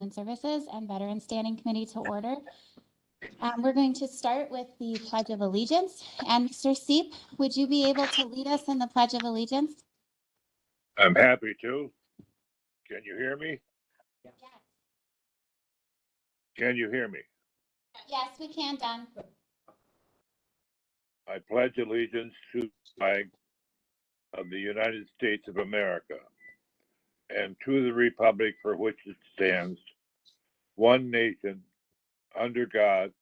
and Services and Veterans Standing Committee to order. We're going to start with the Pledge of Allegiance. And Mr. Seep, would you be able to lead us in the Pledge of Allegiance? I'm happy to. Can you hear me? Yes. Can you hear me? Yes, we can, Don. I pledge allegiance to the flag of the United States of America and to the republic for which it stands, one nation, under God,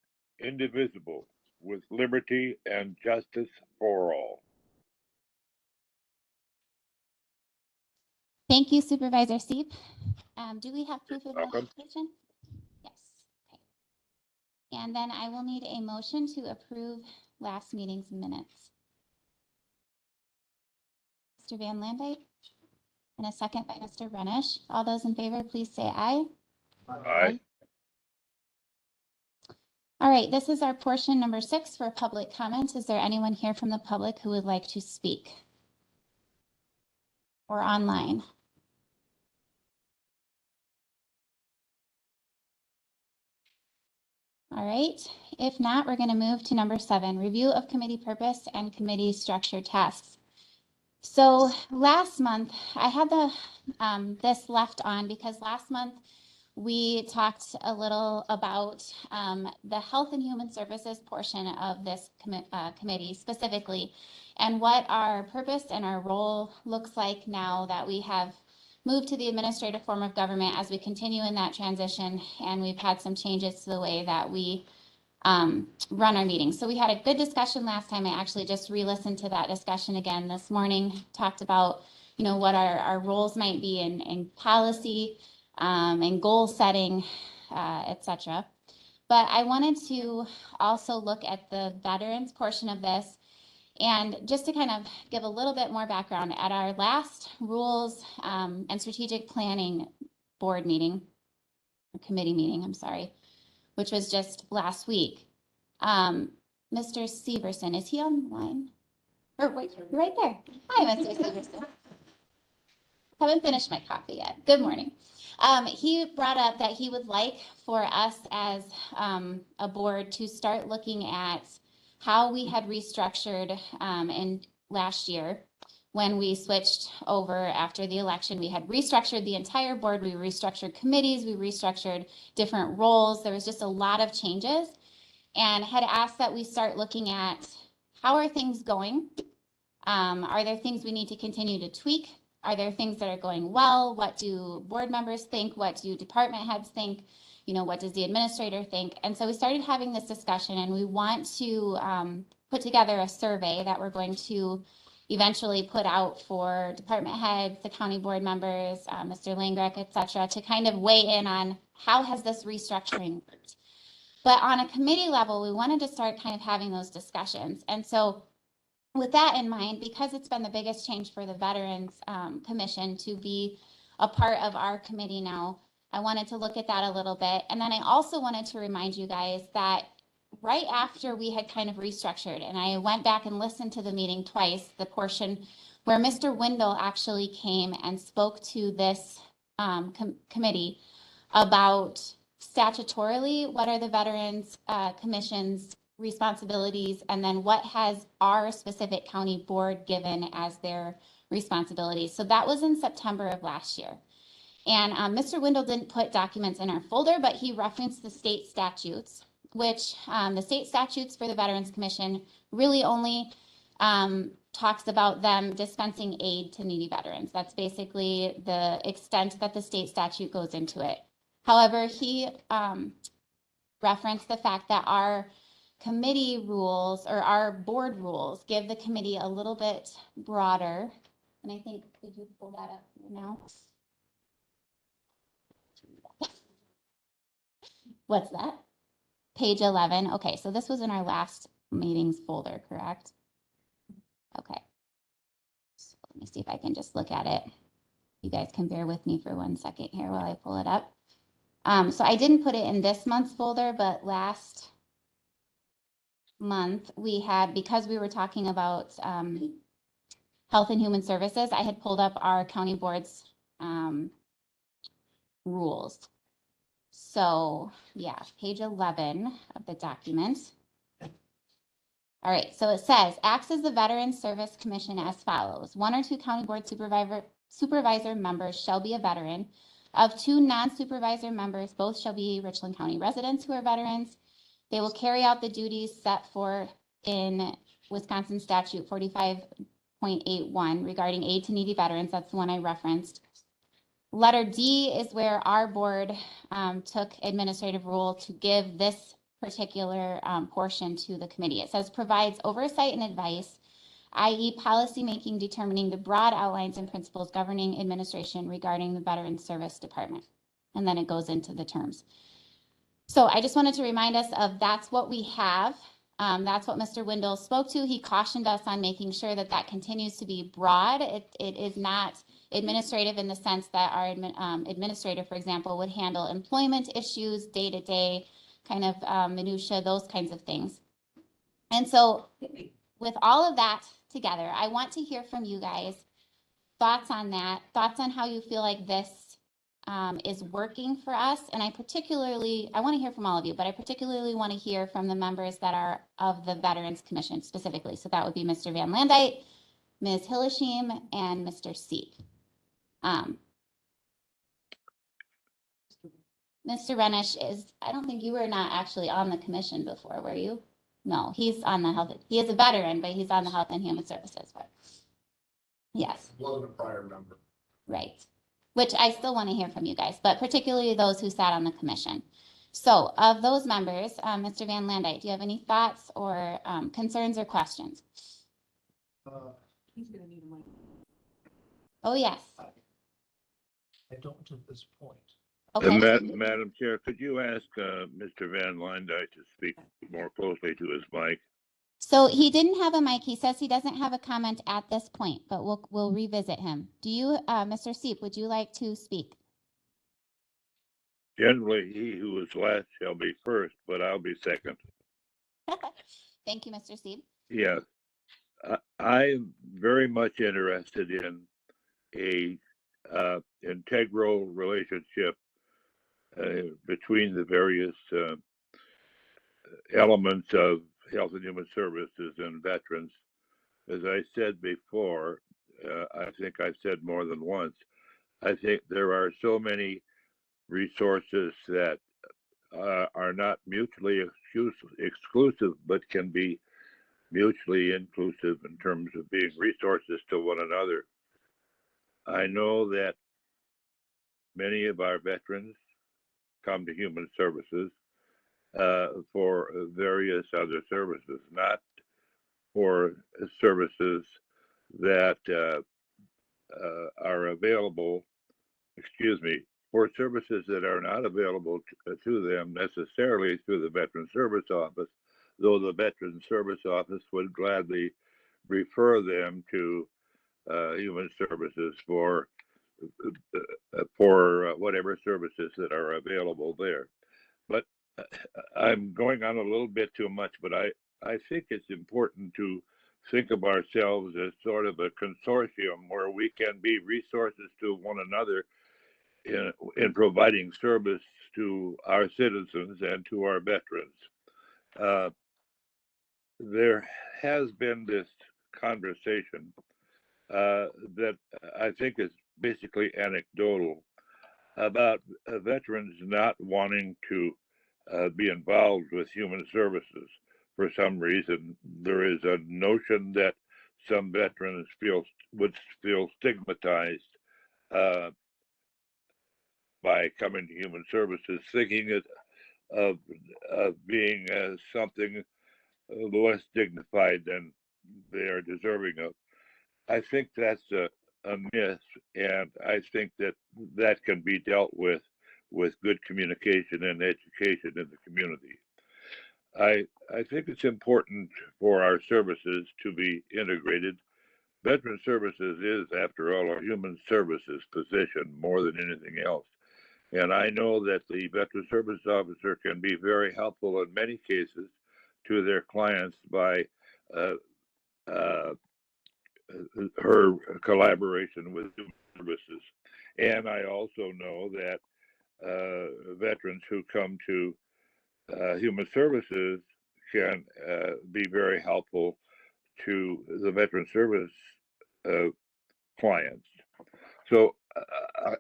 indivisible, with liberty and justice for all. Thank you, Supervisor Seep. Do we have proof of Welcome. identification? Yes. Okay. And then I will need a motion to approve last meeting's minutes. Mr. Van Landijk, and a second by Mr. Renish. All those in favor, please say aye. Aye. All right, this is our portion number 6 for public comment. Is there anyone here from the public who would like to speak? Or online? All right, if not, we're going to move to number 7, review of committee purpose and committee structure tasks. So last month, I had this left on because last month we talked a little about the Health and Human Services portion of this committee specifically, and what our purpose and our role looks like now that we have moved to the administrative form of government as we continue in that transition, and we've had some changes to the way that we run our meetings. So we had a good discussion last time. I actually just re-listened to that discussion again this morning, talked about, you know, what our roles might be in policy, and goal setting, etc. But I wanted to also look at the veterans portion of this, and just to kind of give a little bit more background, at our last rules and strategic planning board meeting, or committee meeting, I'm sorry, which was just last week, Mr. Severson, is he online? Or wait, right there. Hi, Mr. Severson. Haven't finished my coffee yet. Good morning. He brought up that he would like for us as a board to start looking at how we had restructured in last year when we switched over after the election. We had restructured the entire board. We restructured committees. We restructured different roles. There was just a lot of changes, and had asked that we start looking at how are things going? Are there things we need to continue to tweak? Are there things that are going well? What do board members think? What do department heads think? You know, what does the administrator think? And so we started having this discussion, and we want to put together a survey that we're going to eventually put out for department heads, the county board members, Mr. Langrek, et cetera, to kind of weigh in on how has this restructuring worked. But on a committee level, we wanted to start kind of having those discussions. And so with that in mind, because it's been the biggest change for the Veterans Commission to be a part of our committee now, I wanted to look at that a little bit. And then I also wanted to remind you guys that right after we had kind of restructured, and I went back and listened to the meeting twice, the portion where Mr. Windle actually came and spoke to this committee about statutorily what are the Veterans Commission's responsibilities, and then what has our specific county board given as their responsibilities. So that was in September of last year. And Mr. Windle didn't put documents in our folder, but he referenced the state statutes, which the state statutes for the Veterans Commission really only talks about them dispensing aid to needy veterans. That's basically the extent that the state statute goes into it. However, he referenced the fact that our committee rules, or our board rules, give the committee a little bit broader. And I think, did you pull that up now? What's that? Page 11. Okay, so this was in our last meetings folder, correct? Okay. So let me see if I can just look at it. You guys can bear with me for 1 second here while I pull it up. So I didn't put it in this month's folder, but last month we had, because we were talking about Health and Human Services, I had pulled up our county board's rules. So yeah, page 11 of the document. All right, so it says, acts as the Veterans Service Commission as follows. 1 or 2 county board supervisor members shall be a veteran. Of 2 non-supervisor members, both shall be Richland County residents who are veterans. They will carry out the duties set forth in Wisconsin statute 45.81 regarding aid to needy veterans. That's the one I referenced. Letter D is where our board took administrative rule to give this particular portion to the committee. It says provides oversight and advice, i.e. policy making, determining the broad outlines and principles governing administration regarding the Veterans Service Department. And then it goes into the terms. So I just wanted to remind us of that's what we have. That's what Mr. Windle spoke to. He cautioned us on making sure that that continues to be broad. It is not administrative in the sense that our administrator, for example, would handle employment issues, day-to-day kind of minutia, those kinds of things. And so with all of that together, I want to hear from you guys, thoughts on that, thoughts on how you feel like this is working for us. And I want to hear from all of you, but I particularly want to hear from the members that are of the Veterans Commission specifically. So that would be Mr. Van Landijk, Ms. Hilleshim, and Mr. Seep. Mr. Renish I don't think you were not actually on the commission before, were you? No, he's on the health, he is a veteran, but he's on the Health and Human Services. But yes. Wasn't a prior member. Right. Which I still want to hear from you guys, but particularly those who sat on the commission. So of those members, Mr. Van Landijk, do you have any thoughts or concerns or questions? He's going to need a mic. Oh, yes. I don't at this point. Okay. And Madam Chair, could you ask Mr. Van Landijk to speak more closely to his mic? So he didn't have a mic. He says he doesn't have a comment at this point, but we'll revisit him. Do you, Mr. Seep, would you like to speak? Generally, he who is last shall be first, but I'll be second. Thank you, Mr. Seep. Yes, I'm very much interested in a integral relationship between the various elements of Health and Human Services and veterans. As I said before, I think I've said more than once, I think there are so many resources that are not mutually exclusive, but can be mutually inclusive in terms of being resources to one another. I know that many of our veterans come to Human Services for various other services, not for services that are available, for services that are not available to them necessarily through the Veteran Service Office, though the Veteran Service Office would gladly refer them to Human Services for whatever services that are available there. But I'm going on a little bit too much, but I think it's important to think of ourselves as sort of a consortium where we can be resources to one another in providing service to our citizens and to our veterans. There has been this conversation that I think is basically anecdotal about veterans not wanting to be involved with human services. For some reason, there is a notion that some veterans would feel stigmatized by coming to human services, thinking it of being something less dignified than they are deserving of. I think that's a myth, and I think that can be dealt with good communication and education in the community. I think it's important for our services to be integrated. Veteran Services is, after all, a human services position more than anything else. And I know that the Veteran Service Officer can be very helpful in many cases to their clients by her collaboration with human services. And I also know that veterans who come to Human Services can be very helpful to the veteran service clients. So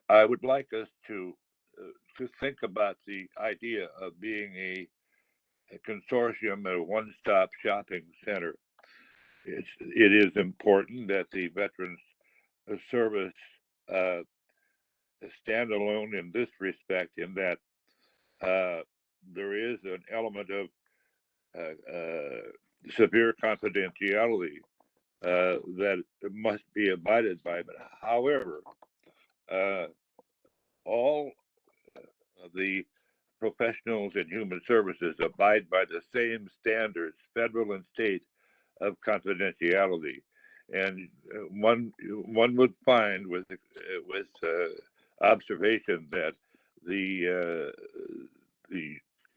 I would like us to think about the idea of being a consortium, a one-stop shopping center. It is important that the Veterans Service stand alone in this respect, in that there is an element of severe confidentiality that must be abided by. But however, all of the professionals in human services abide by the same standards, federal and state, of confidentiality. And one would find with observation that the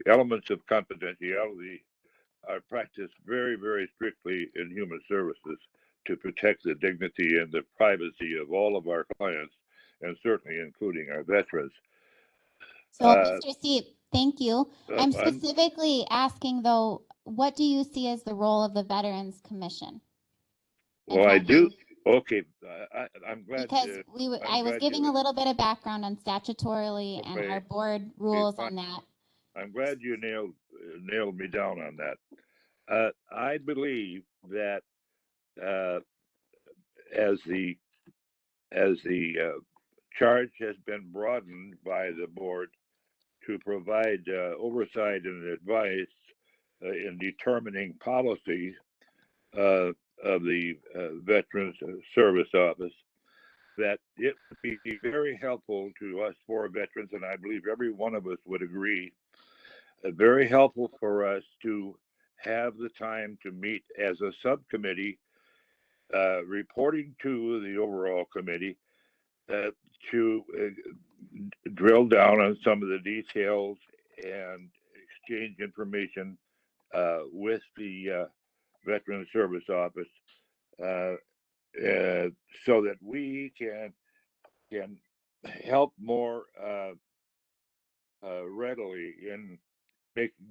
elements of confidentiality are practiced very, very strictly in human services to protect the dignity and the privacy of all of our clients, and certainly including our veterans. So, Mr. Seep, thank you. I'm I'm- specifically asking, though, what do you see as the role of the Veterans Commission? in Well, I do. helping? Okay, I'm glad. Because I was glad giving a little bit of background on statutorily and Okay. our board rules fine. on that. I'm glad you nailed me down on that. I believe that as the charge has been broadened by the board to provide oversight and advice in determining policy of the Veterans Service Office, that it would be very helpful to us for veterans, and I believe every one of us would agree, very helpful for us to have the time to meet as a subcommittee, reporting to the overall committee, to drill down on some of the details and exchange information with the Veteran Service Office, so that we can help more readily in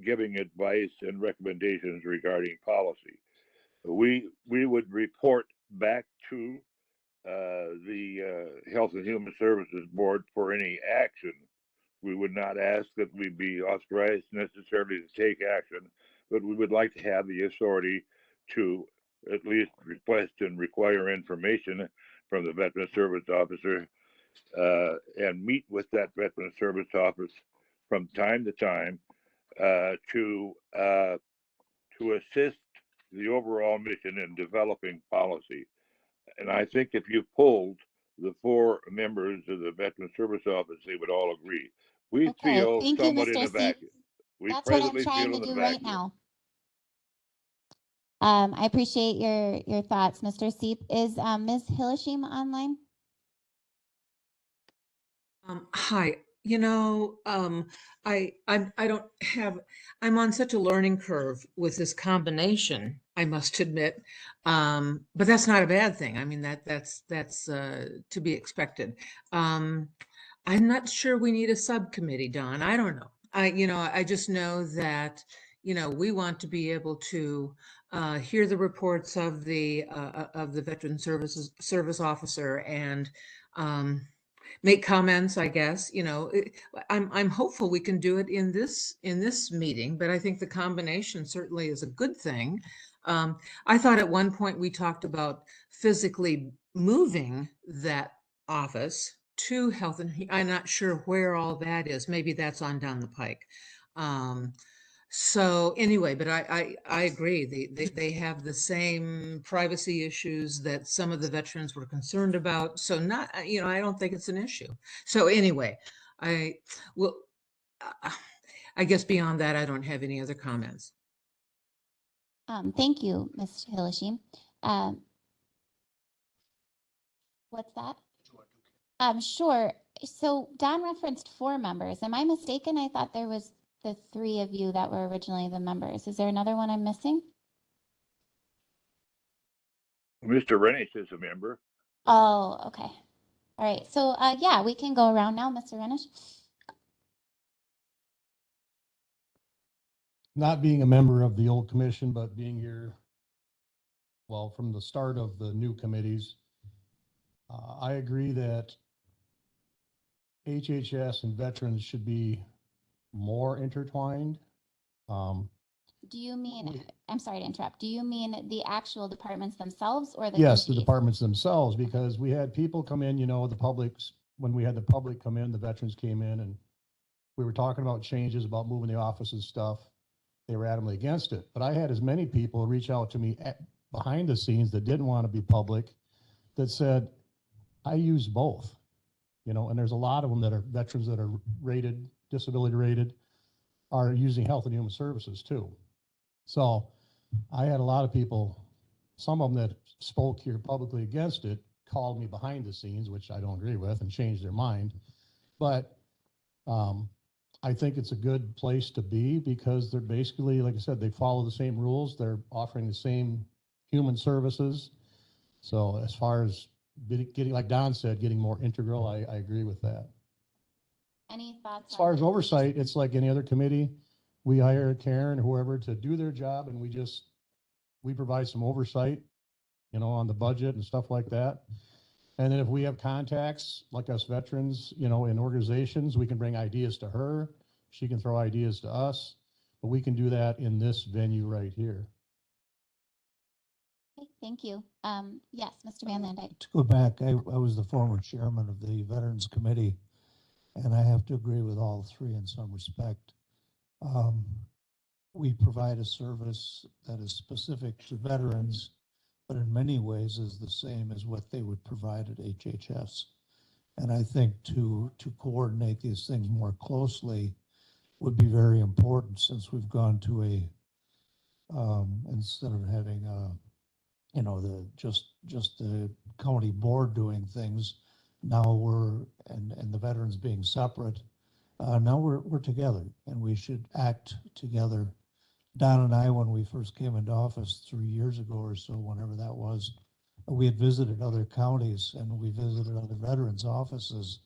giving advice and recommendations regarding policy. We would report back to the Health and Human Services Board for any action. We would not ask that we be authorized necessarily to take action, but we would like to have the authority to at least request and require information from the Veteran Service Officer, and meet with that Veteran Service Office from time to time to assist the overall mission in developing policy. And I think if you polled the 4 members of the Veteran Service Office, they would all agree. We Okay, feel thank you, somewhat in Mr. a Seep. vacuum. We That's what I'm presently trying feel to in a do right vacuum. now. I appreciate your thoughts, Mr. Seep. Is Ms. Hilleshim online? Hi, I don't have, I'm on such a learning curve with this combination, I must admit. But that's not a bad thing. I mean, that's to be expected. I'm not sure we need a subcommittee, Don. I don't know. I just know that, we want to be able to hear the reports of the Veteran Service Officer and make comments, I guess. I'm hopeful we can do it in this meeting, but I think the combination certainly is a good thing. I thought at one point we talked about physically moving that office to Health and I'm not sure where all that is. Maybe that's on down the pike. So anyway, but I agree. They have the same privacy issues that some of the veterans were concerned about. So not, I don't think it's an issue. So anyway, I will, I guess beyond that, I don't have any other comments. Thank you, Ms. Hilleshim. What's that? Sure. So Don referenced 4 members. Am I mistaken? I thought there was the 3 of you that were originally the members. Is there another one I'm missing? Mr. Rennish is a member. Oh, okay. All right. So yeah, we can go around now, Mr. Renish. not being a member of the old commission, but being here, well, from the start of the new committees, I agree that HHS and veterans should be more intertwined. Do you mean, We- I'm sorry to interrupt, do you mean the actual departments themselves or the Yes, the committees? departments themselves, because we had people come in, the publics, when we had the public come in, the veterans came in and we were talking about changes, about moving the offices stuff. They were adamantly against it. But I had as many people reach out to me behind the scenes that didn't want to be public that said, I use both, and there's a lot of them that are veterans that are rated, disability rated, are using Health and Human Services too. So I had a lot of people, some of them that spoke here publicly against it, called me behind the scenes, which I don't agree with, and changed their mind. But I think it's a good place to be because they're basically, like I said, they follow the same rules. They're offering the same human services. So as far as getting, like Don said, getting more integral, I agree with that. Any thoughts? As far on as the- oversight, it's like any other committee. We hire Karen, whoever, to do their job, and we provide some oversight, on the budget and stuff like that. And then if we have contacts, like us veterans, in organizations, we can bring ideas to her. She can throw ideas to us, but we can do that in this venue right here. Okay, thank you. Yes, Mr. Van Landijk. To go back, I was the former chairman of the Veterans Committee, and I have to agree with all three in some respect. We provide a service that is specific to veterans, but in many ways is the same as what they would provide at HHS. And I think to coordinate these things more closely would be very important, since we've gone to instead of having just the county board doing things, now and the veterans being separate, now we're together, and we should act together. Don and I, when we first came into office 3 years ago or so, whenever that was, we had visited other counties and we visited other veterans offices.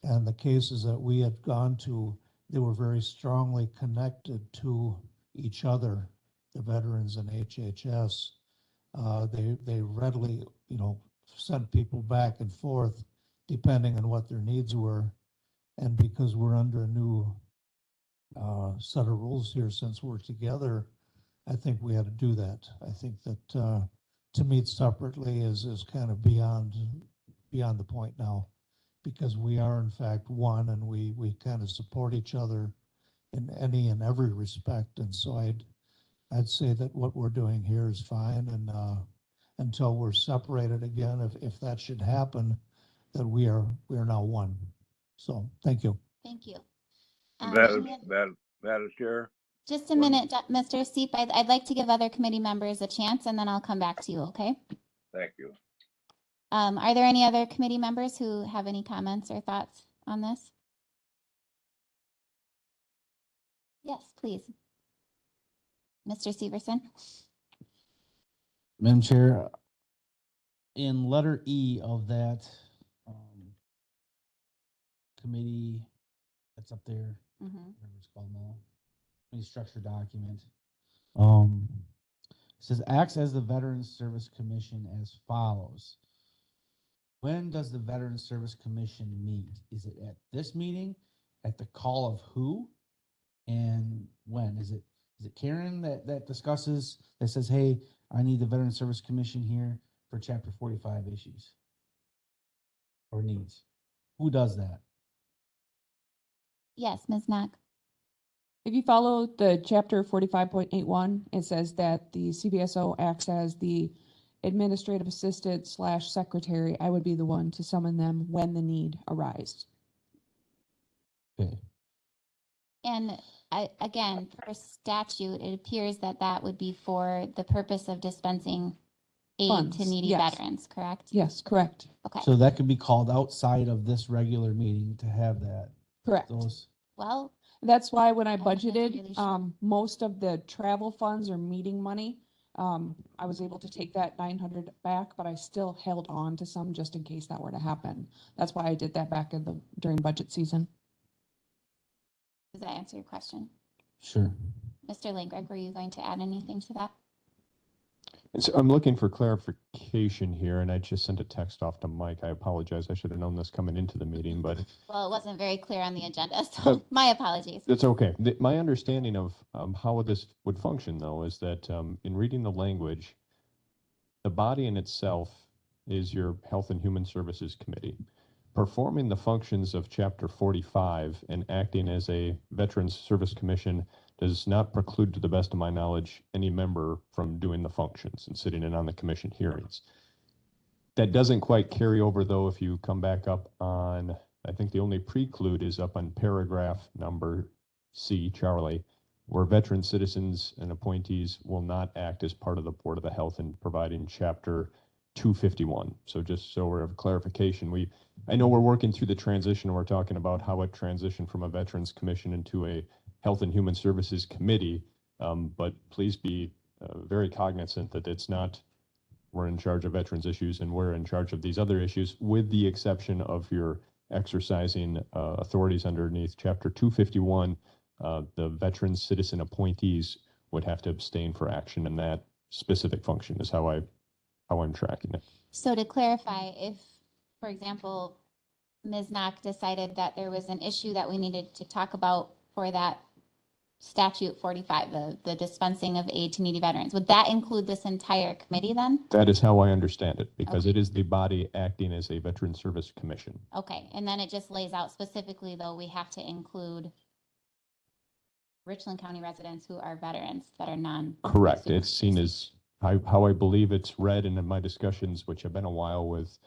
And the cases that we had gone to, they were very strongly connected to each other, the veterans and HHS. They readily, sent people back and forth depending on what their needs were. And because we're under a new set of rules here since we're together, I think we had to do that. I think that to meet separately is kind of beyond the point now, because we are in fact one, and we kind of support each other in any and every respect. And so I'd say that what we're doing here is fine, and until we're separated again, if that should happen, that we are now one. So thank you. Thank you. Madam Chair, Just a minute, Mr. Seep. I'd like to give other committee members a chance, and then I'll come back to you, okay? thank you. Are there any other committee members who have any comments or thoughts on this? Yes, please. Mr. Severson? Madam Chair, in letter E of that committee that's up there, Mhm. whatever it's called now, committee structure document, it says acts as the Veterans Service Commission as follows. When does the Veterans Service Commission meet? Is it at this meeting, at the call of who, and when? Is it Karen that discusses, that says, hey, I need the Veterans Service Commission here for Chapter 45 issues or needs? Who does that? Yes, Ms. Knock. If you follow the chapter 45.81, it says that the CVSO acts as the administrative assistant / secretary. I would be the one to summon them when the need arises. Okay. And again, per statute, it appears that that would be for the purpose of dispensing aid Funds, to needy yes. veterans, correct? Yes, correct. Okay, So that could be called outside of this regular meeting to have that. Correct. Those, well, That's why when I I'm not really budgeted, sure. most of the travel funds or meeting money, I was able to take that 900 back, but I still held on to some just in case that were to happen. That's why I did that back during budget season. does that answer your question? sure. Mr. Langgreg, were you going to add anything to that? And so I'm looking for clarification here, and I just sent a text off to Mike. I apologize. I should have known this coming into the meeting, but Well, it wasn't very clear on the agenda, so my apologies. it's okay. My understanding of how this would function, though, is that in reading the language, the body in itself is your Health and Human Services Committee. Performing the functions of Chapter 45 and acting as a Veterans Service Commission does not preclude, to the best of my knowledge, any member from doing the functions and sitting in on the commission hearings. That doesn't quite carry over, though, if you come back up on, I think the only preclude is up on paragraph number C, Charlie, where veteran citizens and appointees will not act as part of the Board of the Health in providing Chapter 251. So just so we're of clarification, I know we're working through the transition. We're talking about how it transitioned from a Veterans Commission into a Health and Human Services Committee, but please be very cognizant that it's not, we're in charge of veterans issues and we're in charge of these other issues, with the exception of your exercising authorities underneath Chapter 251. The veteran citizen appointees would have to abstain for action in that specific function, is how I'm tracking it. So to clarify, if, for example, Ms. Knock decided that there was an issue that we needed to talk about for that statute 45, the dispensing of aid to needy veterans, would that include this entire committee then? That is how I understand it, because Okay. it is the body acting as a Veteran Service Commission. Okay, and then it just lays out specifically, though, we have to include Richland County residents who are veterans that are non. Correct. It's seen as how I believe it's read, and in my discussions, which have been a while with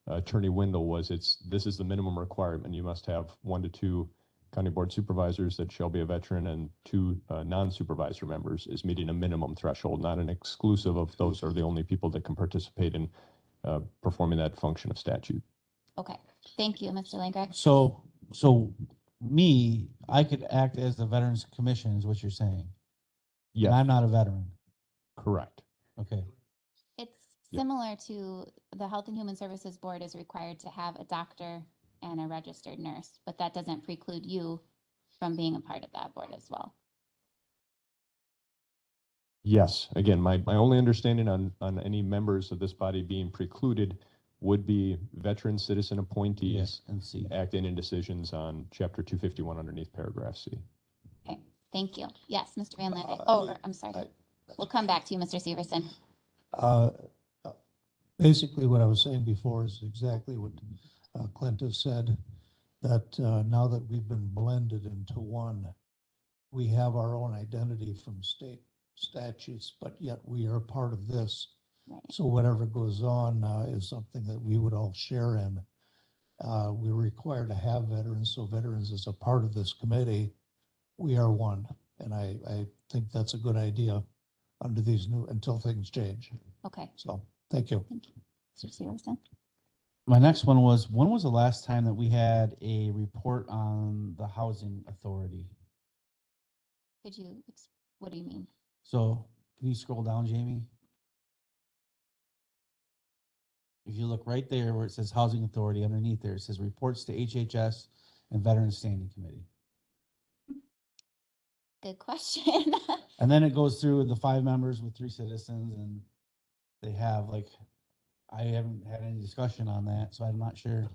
Attorney Wendell, this is the minimum requirement. You must have 1 to 2 county board supervisors that shall be a veteran, and 2 non-supervisor members is meeting a minimum threshold, not an exclusive of those are the only people that can participate in performing that function of statute. Okay, thank you, Mr. Langgreg. So I could act as the Veterans Commission is what you're saying. And Yeah, I'm not a veteran. correct. Okay. It's Yep. similar to the Health and Human Services Board is required to have a doctor and a registered nurse, but that doesn't preclude you from being a part of that board as well. Yes, again, my only understanding on any members of this body being precluded would be veteran citizen appointees Yes, and see. acting in decisions on Chapter 251 underneath paragraph C. Okay, thank you. Yes, Mr. Van Landen. Uh, Oh, I'm sorry. I- We'll come back to you, Mr. Severson. Basically, what I was saying before is exactly what Clint has said, that now that we've been blended into one, we have our own identity from state statutes, but yet we are part of this. Right. So whatever goes on is something that we would all share in. We're required to have veterans, so veterans is a part of this committee. We are one, and I think that's a good idea under these new, until things change. Okay, So, thank you. thank you. Mr. Severson. My next one was, when was the last time that we had a report on the housing authority? Could you, what do you mean? So can you scroll down, Jamie? If you look right there where it says Housing Authority, underneath there, it says reports to HHS and Veterans Standing Committee. Good question. And then it goes through the 5 members with 3 citizens, and they have I haven't had any discussion on that, so I'm not sure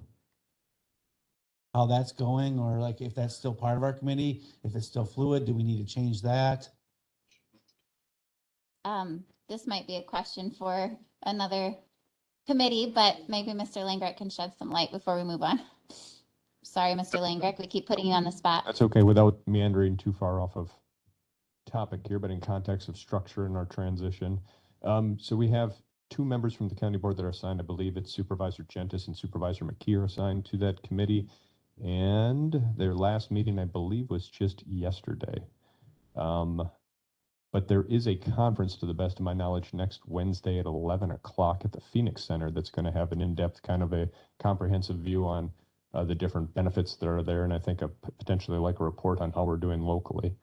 how that's going, or if that's still part of our committee, if it's still fluid, do we need to change that? This might be a question for another committee, but maybe Mr. Langgrek can shed some light before we move on. Sorry, Mr. Langgrek, we keep putting you on the spot. That's okay, without meandering too far off of topic here, but in context of structure in our transition. So we have 2 members from the county board that are assigned. I believe it's Supervisor Gentis and Supervisor McKee are assigned to that committee. And their last meeting, I believe, was just yesterday. But there is a conference, to the best of my knowledge, next Wednesday at 11 o'clock at the Phoenix Center that's going to have an in-depth kind of a comprehensive view on the different benefits that are there. And I think potentially like a report on how we're doing locally.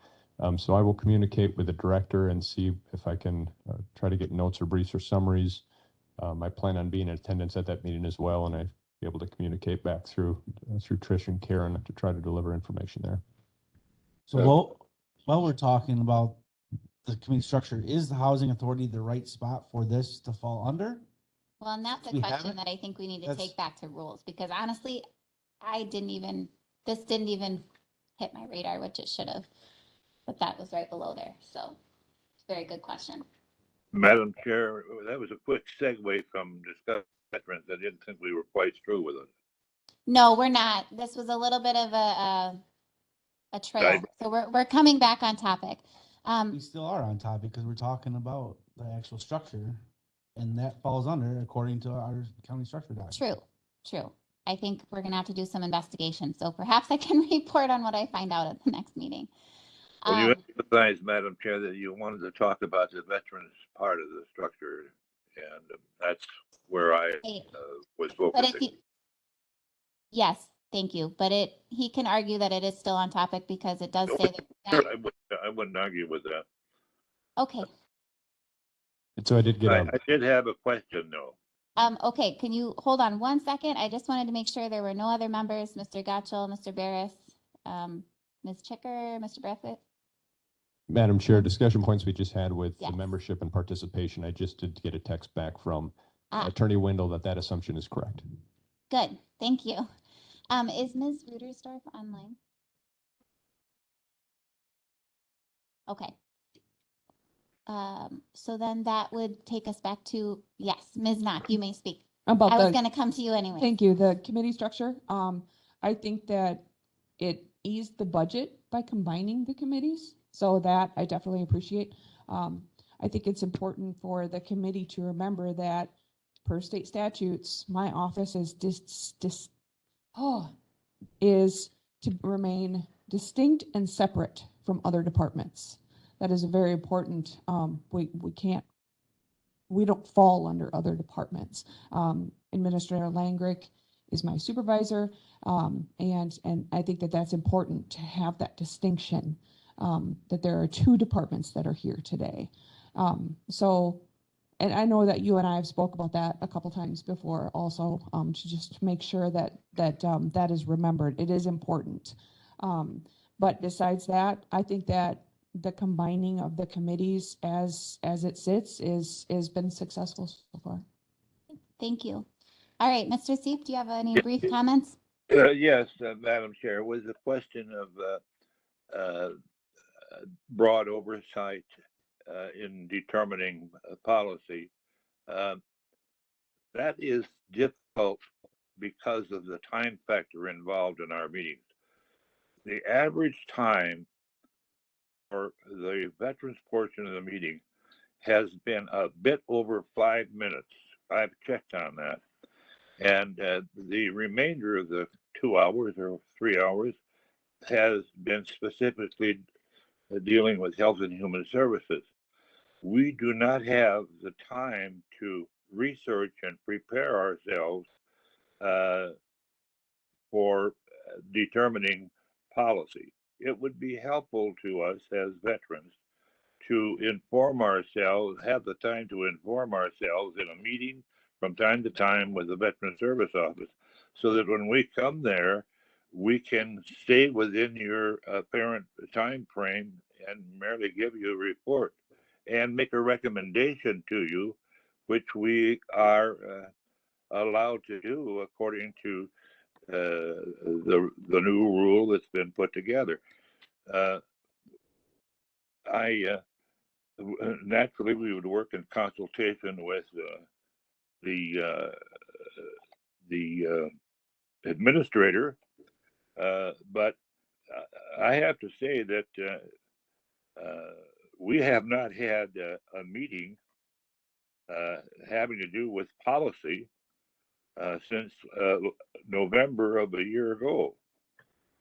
So I will communicate with the director and see if I can try to get notes or briefs or summaries. I plan on being in attendance at that meeting as well, and I'll be able to communicate back through Trish and Karen to try to deliver information there. So while we're talking about the community structure, is the housing authority the right spot for this to fall under? Well, and that's a We question haven't? that I think we need to That's- take back to rules, because honestly, this didn't even hit my radar, which it should have. But that was right below there, so, very good question. Madam Chair, that was a quick segue from discussing veterans. I didn't think we were quite through with it. No, we're not. This was a little bit of a trail, Right. so we're coming back on topic. We still are on topic because we're talking about the actual structure, and that falls under according to our county structure document. True. I think we're gonna have to do some investigation, so perhaps I can report on what I find out at the next meeting. Well, you Um, emphasized, Madam Chair, that you wanted to talk about the veterans part of the structure, and that's where I Hey, was But if focusing. he, yes, thank you, but he can argue that it is still on topic because it does say that, I wouldn't argue with that. okay. And so I did get I did have a question, though. Okay, can you hold on one second? I just wanted to make sure there were no other members, Mr. Gotchel, Mr. Barris, Ms. Chicker, Mr. Brathwaite. Madam Chair, discussion points we just had with the Yes. membership and participation. I just did get a text back from Ah. Attorney Wendell that assumption is correct. Good, thank you. Is Ms. Rudersdorf online? Okay. So then that would take us back to, yes, Ms. Knock, you may speak. About I was the, gonna come to you anyway. thank you, the committee structure. I think that it eased the budget by combining the committees. So that I definitely appreciate. I think it's important for the committee to remember that per state statutes, my office is is to remain distinct and separate from other departments. That is a very important, we don't fall under other departments. Administrator Langrick is my supervisor. And I think that that's important to have that distinction, that there are two departments that are here today. And I know that you and I have spoke about that a couple times before also, to just make sure that that is remembered. It is important. But besides that, I think that the combining of the committees as it sits is been successful so far. Thank you. All right, Mr. Seep, do you have any brief comments? Yes, Madam Chair, was a question of broad oversight in determining policy. That is difficult because of the time factor involved in our meetings. The average time for the veterans portion of the meeting has been a bit over 5 minutes. I've checked on that. And the remainder of the 2 hours or 3 hours has been specifically dealing with health and human services. We do not have the time to research and prepare ourselves for determining policy. It would be helpful to us as veterans to inform ourselves, have the time to inform ourselves in a meeting from time to time with the Veteran Service Office, so that when we come there, we can stay within your apparent time frame and merely give you a report and make a recommendation to you, which we are allowed to do according to the new rule that's been put together. Naturally, we would work in consultation with the administrator, but I have to say that we have not had a meeting having to do with policy since November of a year ago.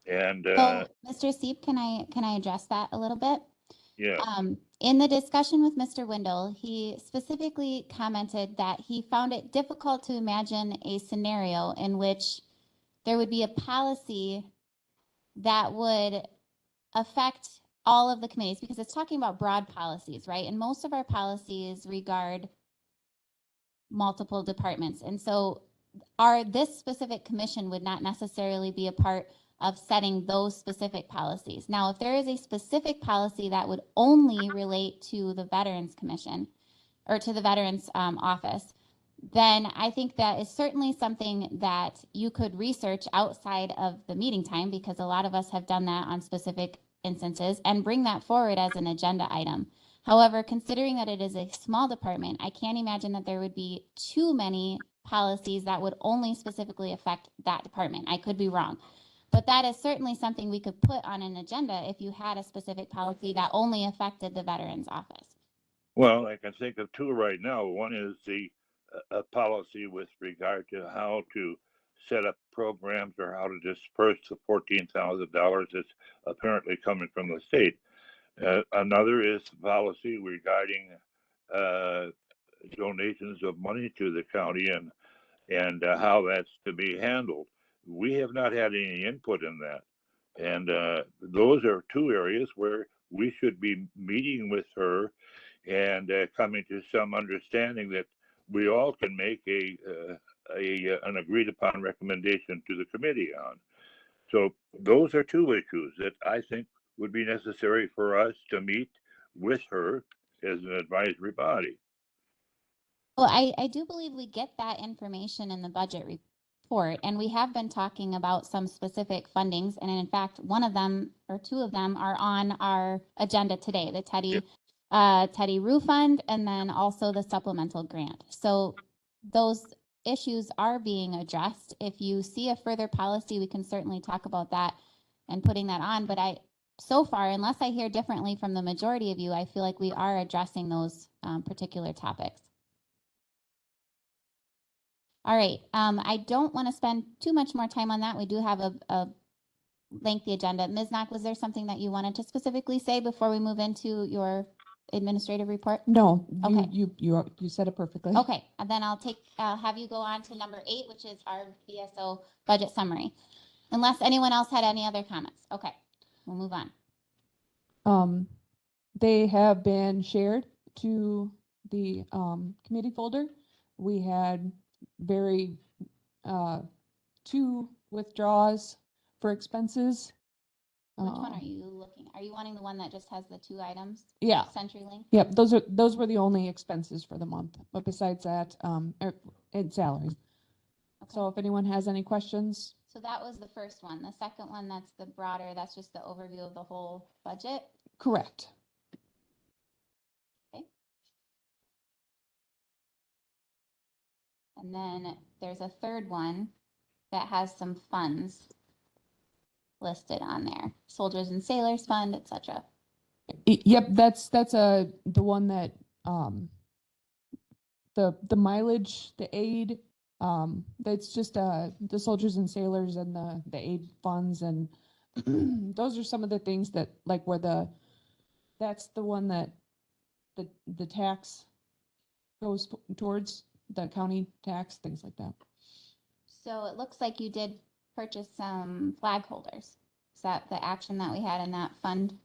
And So, Mr. Seep, can I address that a little bit? yeah, In the discussion with Mr. Wendell, he specifically commented that he found it difficult to imagine a scenario in which there would be a policy that would affect all of the committees, because it's talking about broad policies, right? And most of our policies regard multiple departments. And so this specific commission would not necessarily be a part of setting those specific policies. Now, if there is a specific policy that would only relate to the Veterans Commission or to the Veterans Office, then I think that is certainly something that you could research outside of the meeting time, because a lot of us have done that on specific instances, and bring that forward as an agenda item. However, considering that it is a small department, I can't imagine that there would be too many policies that would only specifically affect that department. I could be wrong. But that is certainly something we could put on an agenda if you had a specific policy that only affected the Veterans Office. Well, I can think of two right now. One is the a policy with regard to how to set up programs or how to disperse the $14,000 that's apparently coming from the state. Another is policy regarding donations of money to the county and how that's to be handled. We have not had any input in that. And those are two areas where we should be meeting with her and coming to some understanding that we all can make an agreed upon recommendation to the committee on. So those are two issues that I think would be necessary for us to meet with her as an advisory body. Well, I do believe we get that information in the budget report, and we have been talking about some specific fundings. And in fact, one of them or two of them are on our agenda today, the Teddy Roo Fund, and then also the supplemental grant. So those issues are being addressed. If you see a further policy, we can certainly talk about that and putting that on. But so far, unless I hear differently from the majority of you, I feel like we are addressing those particular topics. All right, I don't want to spend too much more time on that. We do have a lengthy agenda. Ms. Knock, was there something that you wanted to specifically say before we move into your administrative report? No, Okay. you said it perfectly. Okay, and then I'll have you go on to number 8, which is our VSO budget summary. Unless anyone else had any other comments. Okay, we'll move on. They have been shared to the committee folder. We had two witdraws for expenses. Which one are you looking? Are you wanting the one that just has the 2 items? Yeah. CenturyLink? Yep, those were the only expenses for the month, but besides that, it's salaries. Okay. So if anyone has any questions. So that was the first one. The second one, that's the broader, that's just the overview of the whole budget. Correct. Okay. And then there's a third one that has some funds listed on there. Soldiers and Sailors Fund, etc. Yep, that's the one that the mileage, the aid, that's just the soldiers and sailors and the aid funds, and those are some of the things that, like, where that's the one that the tax goes towards, the county tax, things like that. So it looks like you did purchase some flag holders. Is that the action that we had in that fund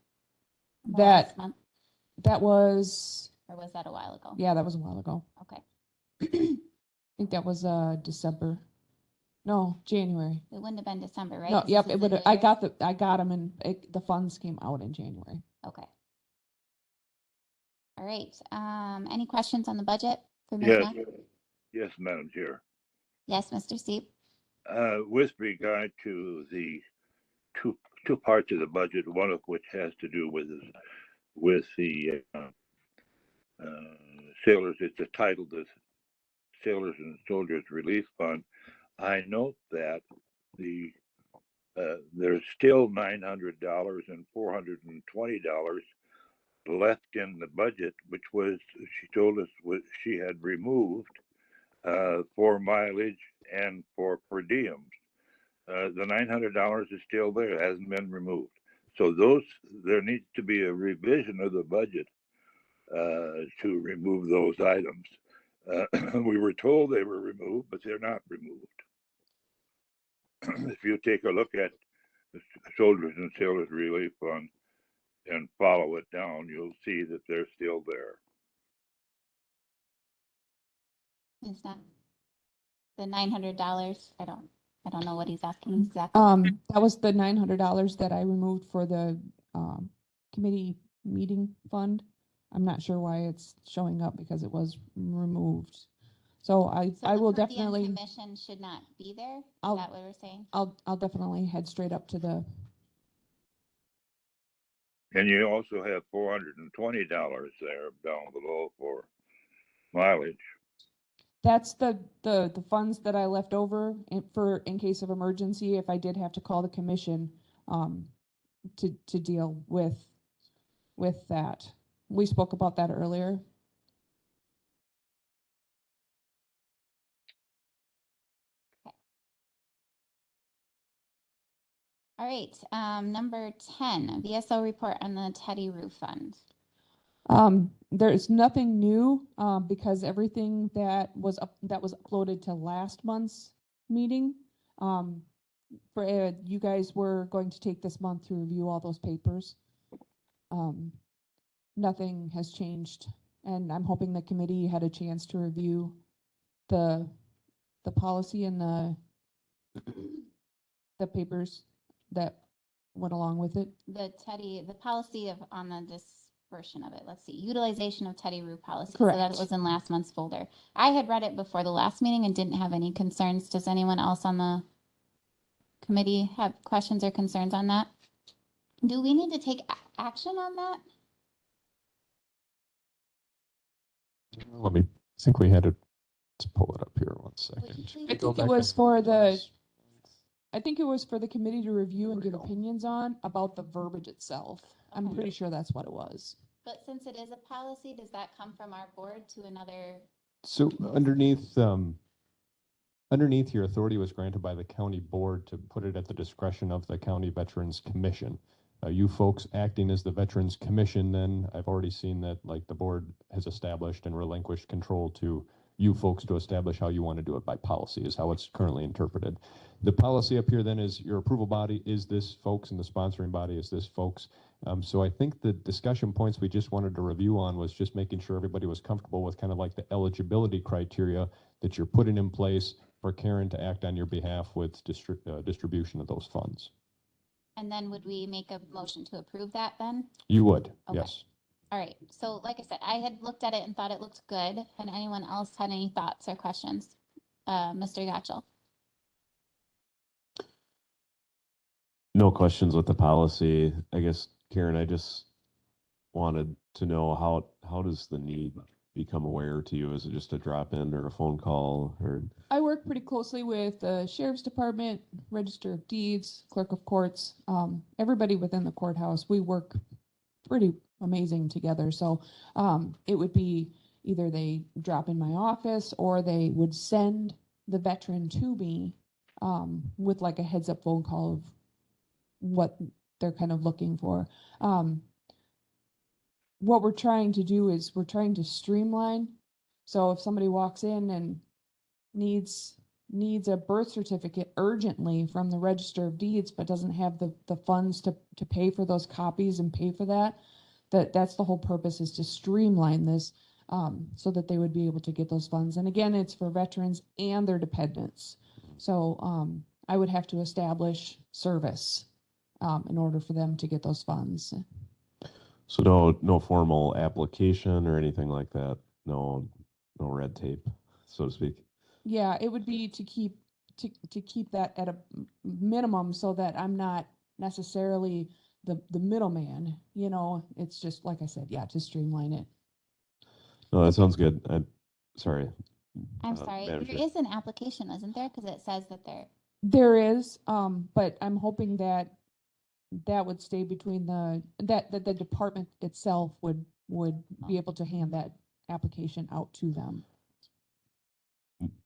last month? That was, Or was that a while ago? yeah, that was a while ago. Okay. I think that was December. No, January. It wouldn't have been December, right? No, 'Cause yep, this it is would. the new I year? got them, and the funds came out in January. Okay. All right. Any questions on the budget for Ms. Yes, Knock? yes, Madam Chair. Yes, Mr. Steep. With regard to the two parts of the budget, one of which has to do with the sailors, it's titled the Sailors and Soldiers Relief Fund. I note that there's still $900 and $420 left in the budget, which was, she told us, what she had removed for mileage and for per diems. The $900 is still there, it hasn't been removed. So there needs to be a revision of the budget to remove those items. We were told they were removed, but they're not removed. If you take a look at the Soldiers and Sailors Relief Fund and follow it down, you'll see that they're still there. Ms. Knock. The $900, I I don't know what he's asking exactly. That was the $900 that I removed for the, committee meeting fund. I'm not sure why it's showing up because it was removed. So So I the will per diem definitely, Commission should not be there? Is I'll- that what we're saying? I'll definitely head straight up to the, And you also have $420 there down below for mileage. that's the funds that I left over in case of emergency, if I did have to call the commission, to deal with that. We spoke about that earlier. All right, number 10, VSO report on the Teddy Roof Fund. There's nothing new, because everything that was uploaded to last month's meeting, you guys were going to take this month to review all those papers. Nothing has changed, and I'm hoping the committee had a chance to review the policy and the papers that went along with it. The policy on this version of it, let's see, utilization of Teddy Roof policy. So Correct. that was in last month's folder. I had read it before the last meeting and didn't have any concerns. Does anyone else on the committee have questions or concerns on that? Do we need to take action on that? Let me, I think we had to, let's pull it up here one Would you second. please- I think it was for I think it was for the committee to review and give opinions on about the verbiage itself. I'm Okay. pretty sure that's what it was. But since it is a policy, does that come from our board to another? So underneath your authority was granted by the county board to put it at the discretion of the County Veterans Commission. You folks acting as the Veterans Commission, then I've already seen that like the board has established and relinquished control to you folks to establish how you want to do it by policy is how it's currently interpreted. The policy up here then is your approval body is this folks and the sponsoring body is this folks. So I think the discussion points we just wanted to review on was just making sure everybody was comfortable with kind of like the eligibility criteria that you're putting in place for Karen to act on your behalf with distribution of those funds. And then would we make a motion to approve that then? You would, Okay. yes. All right, so like I said, I had looked at it and thought it looked good. Had anyone else had any thoughts or questions? Mr. Gatchell? No questions with the policy. I guess, Karen, I just wanted to know how does the need become aware to you? Is it just a drop in or a phone call or? I work pretty closely with the sheriff's department, register of deeds, clerk of courts, everybody within the courthouse. We work pretty amazing together. So it would be either they drop in my office or they would send the veteran to me with like a heads up phone call of what they're kind of looking for. What we're trying to do is we're trying to streamline. So if somebody walks in and needs a birth certificate urgently from the register of deeds, but doesn't have the funds to pay for those copies and pay for that's the whole purpose, is to streamline this so that they would be able to get those funds. And again, it's for veterans and their dependents. So I would have to establish service in order for them to get those funds. So no formal application or anything like that? No red tape, so to speak? Yeah, it would be to keep that at a minimum so that I'm not necessarily the middleman, it's just, like I said, yeah, to streamline it. No, that sounds good. I'm sorry. I'm sorry, Manager. there is an application, isn't there? Because it says that There is, but I'm hoping that would stay between that the department itself would be able to hand that application out to them.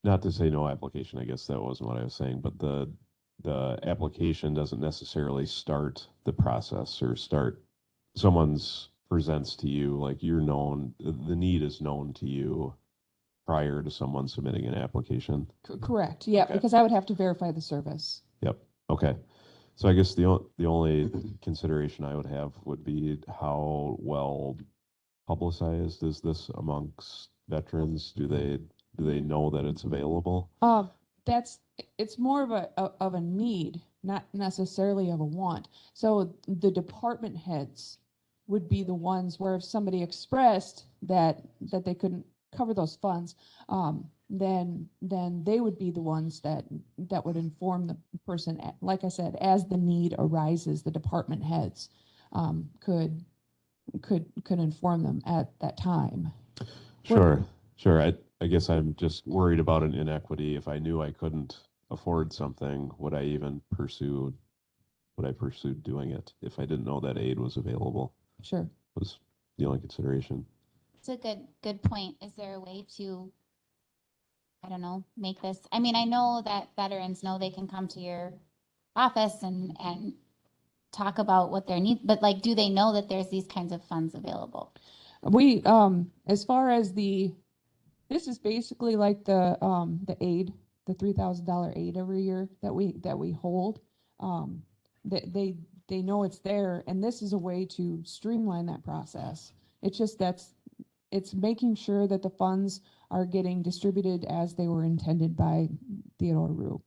Not to say no application, I guess that wasn't what I was saying, but the application doesn't necessarily start the process or someone's presents to you, like you're known, the need is known to you prior to someone submitting an application. Correct. Yeah, Okay. because I would have to verify the service. Yep. Okay. So I guess the only consideration I would have would be how well publicized is this amongst veterans? Do they know that it's available? it's more of a need, not necessarily of a want. So the department heads would be the ones where if somebody expressed that they couldn't cover those funds, then they would be the ones that would inform the person. Like I said, as the need arises, the department heads could inform them at that time. Sure, sure. I guess I'm just worried about an inequity. If I knew I couldn't afford something, would I pursue doing it if I didn't know that aid was available? Sure. Was the only consideration. It's a good point. Is there a way to, I don't know, make this, I mean, I know that veterans know they can come to your office and talk about what their needs, but like, do they know that there's these kinds of funds available? We, as far as this is basically like the aid, the $3,000 aid every year that we hold. They know it's there, and this is a way to streamline that process. It's just it's making sure that the funds are getting distributed as they were intended by Theodore Rue.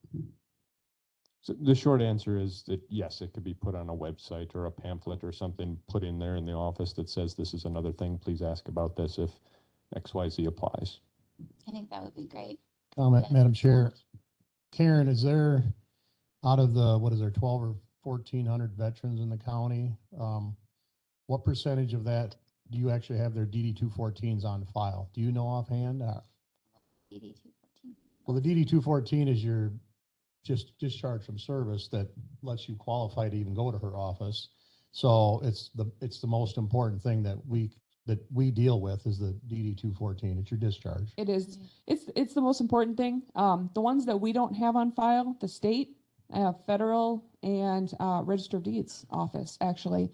So the short answer is that yes, it could be put on a website or a pamphlet or something put in there in the office that says this is another thing. Please ask about this if XYZ applies. I think that would be great. Comment, Madam Chair. Karen, is there, out of the, what is there, 12 or 1,400 veterans in the county? What percentage of that do you actually have their DD 214s on file? Do you know offhand? DD 214. Well, the DD 214 is your just discharge from service that lets you qualify to even go to her office. So it's the most important thing that we deal with is the DD 214. It's your discharge. It is. It's the most important thing. The ones that we don't have on file, the state, federal, and Register of Deeds office, actually,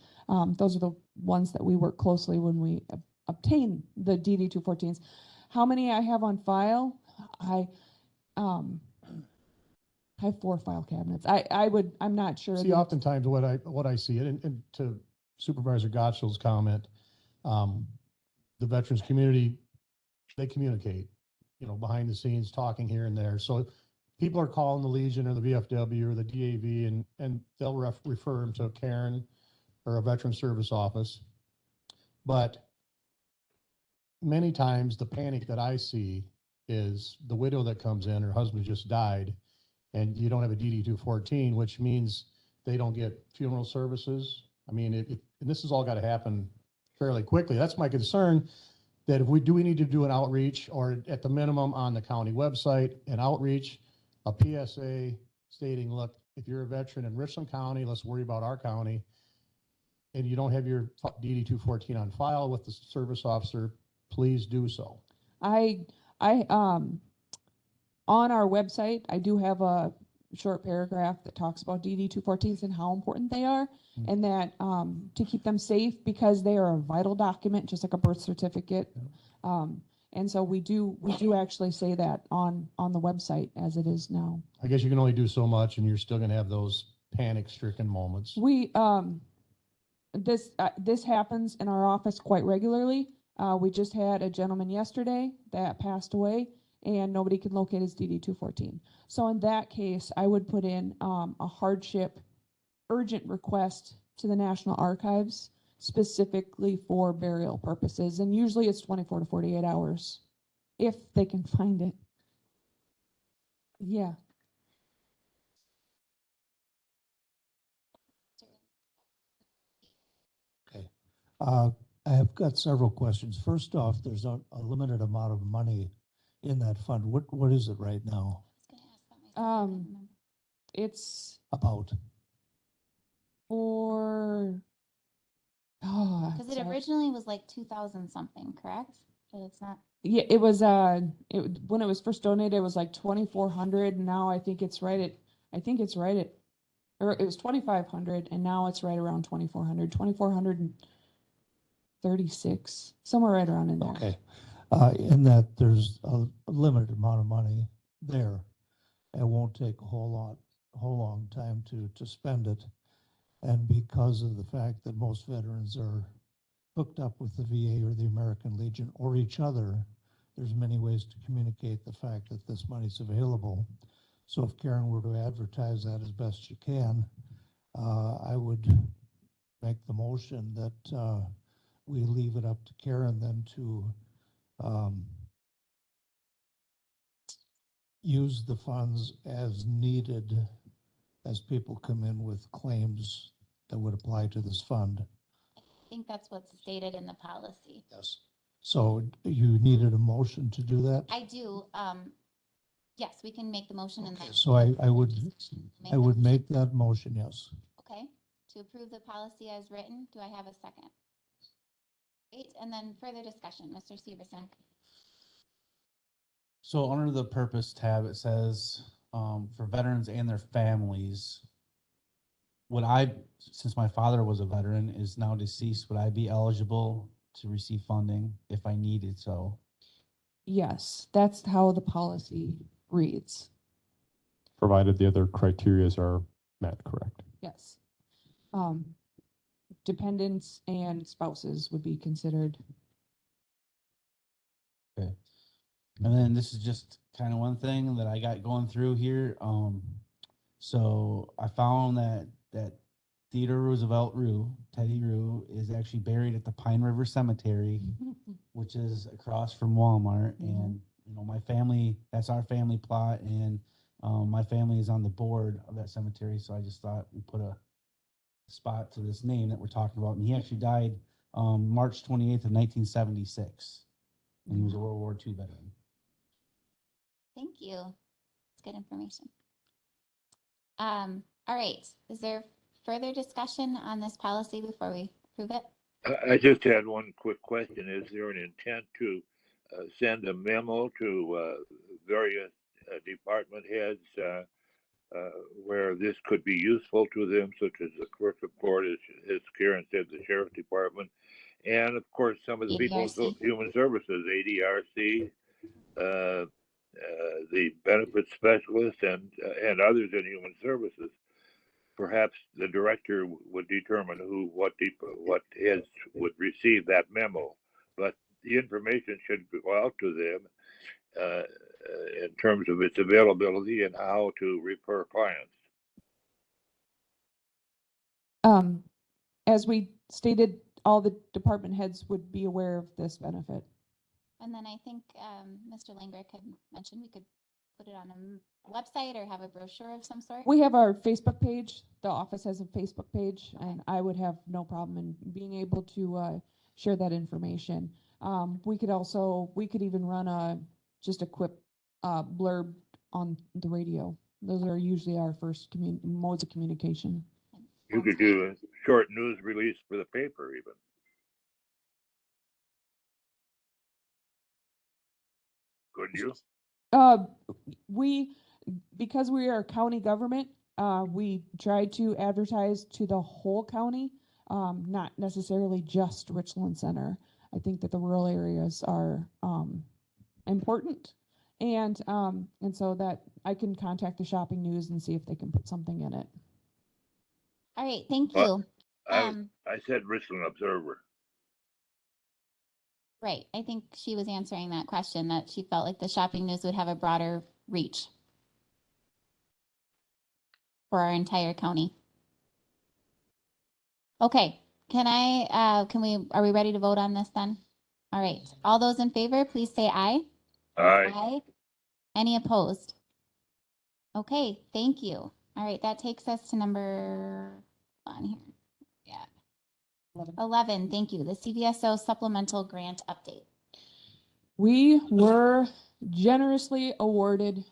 those are the ones that we work closely when we obtain the DD 214s. How many I have on file? I have 4 file cabinets. I'm not sure. See, oftentimes what I see, and to Supervisor Gottschall's comment, the veterans community, they communicate, behind the scenes, talking here and there. So people are calling the Legion or the VFW or the DAV, and they'll refer them to Karen or a veteran service office. But many times the panic that I see is the widow that comes in, her husband just died, and you don't have a DD 214, which means they don't get funeral services. I mean, and this has all got to happen fairly quickly. That's my concern, that if we need to do an outreach, or at the minimum on the county website, an outreach, a PSA stating, look, if you're a veteran in Richland County, let's worry about our county, and you don't have your DD 214 on file with the service officer, please do so. On our website, I do have a short paragraph that talks about DD 214s and how important they are, and that to keep them safe because they are a vital document, just like a birth certificate. And so we do actually say that on the website as it is now. I guess you can only do so much, and you're still going to have those panic-stricken moments. This happens in our office quite regularly. We just had a gentleman yesterday that passed away, and nobody could locate his DD 214. So in that case, I would put in a hardship urgent request to the National Archives specifically for burial purposes. And usually it's 24 to 48 hours if they can find it. Yeah. Okay. I have got several questions. First off, there's a limited amount of money in that fund. What is it right now? It's About? for, Because it originally was like 2,000 something, correct? But it's not. yeah, it was, when it was first donated, it was like 2,400, and now I think it's right at, or it was 2,500, and now it's right around 2,400, 2,436, somewhere right around in there. Okay. In that there's a limited amount of money there. It won't take a whole long time to spend it. And because of the fact that most veterans are hooked up with the VA or the American Legion or each other, there's many ways to communicate the fact that this money's available. So if Karen were to advertise that as best she can, I would make the motion that we leave it up to Karen then to use the funds as needed as people come in with claims that would apply to this fund. I think that's what's stated in the policy. Yes. So you needed a motion to do that? I do, yes, we can make the motion and Okay, then. so I would the motion. make that motion, yes. Okay, to approve the policy as written, do I have a second? Great, and then further discussion, Mr. Severson. So under the purpose tab, it says, for veterans and their families, would I, since my father was a veteran, is now deceased, would I be eligible to receive funding if I needed so? Yes, that's how the policy reads. Provided the other criterias are met, correct? Yes. Dependents and spouses would be considered. Okay. And then this is just kind of one thing that I got going through here. So I found that Theodore Roosevelt Rue, Teddy Rue, is actually buried at the Pine River Cemetery, which is across from Walmart. And, you know, my family, that's our family plot. And my family is on the board of that cemetery. So I just thought we put a spot to this name that we're talking about. And he actually died March 28th of 1976. And he was a World War II veteran. Thank you. It's good information. All right, is there further discussion on this policy before we approve it? I just had one quick question. Is there an intent to send a memo to various department heads where this could be useful to them, such as the clerk of court, as Karen said, the sheriff's department, and of course, some of the people in ADRC. human services, ADRC, the benefit specialists, and others in human services. Perhaps the director would determine what heads would receive that memo, but the information should go out to them in terms of its availability and how to refer clients. As we stated, all the department heads would be aware of this benefit. And then I think Mr. Langrick had mentioned we could put it on a website or have a brochure of some sort. We have our Facebook page. The office has a Facebook page, and I would have no problem in being able to share that information. We could even run just a quick blurb on the radio. Those are usually our first modes of communication. You could do a short news release for the paper even. Couldn't you? Because we are a county government, we try to advertise to the whole county, not necessarily just Richland Center. I think that the rural areas are important, and so that I can contact the shopping news and see if they can put something in it. All right, thank you. I said Richland Observer. Right, I think she was answering that question, that she felt like the shopping news would have a broader reach for our entire county. Okay, are we ready to vote on this then? All right, all those in favor, please say aye. Aye. Any opposed? Okay, thank you. All right, that takes us to number on here. Yeah. 11, thank you. The CVSO supplemental grant update. We were generously awarded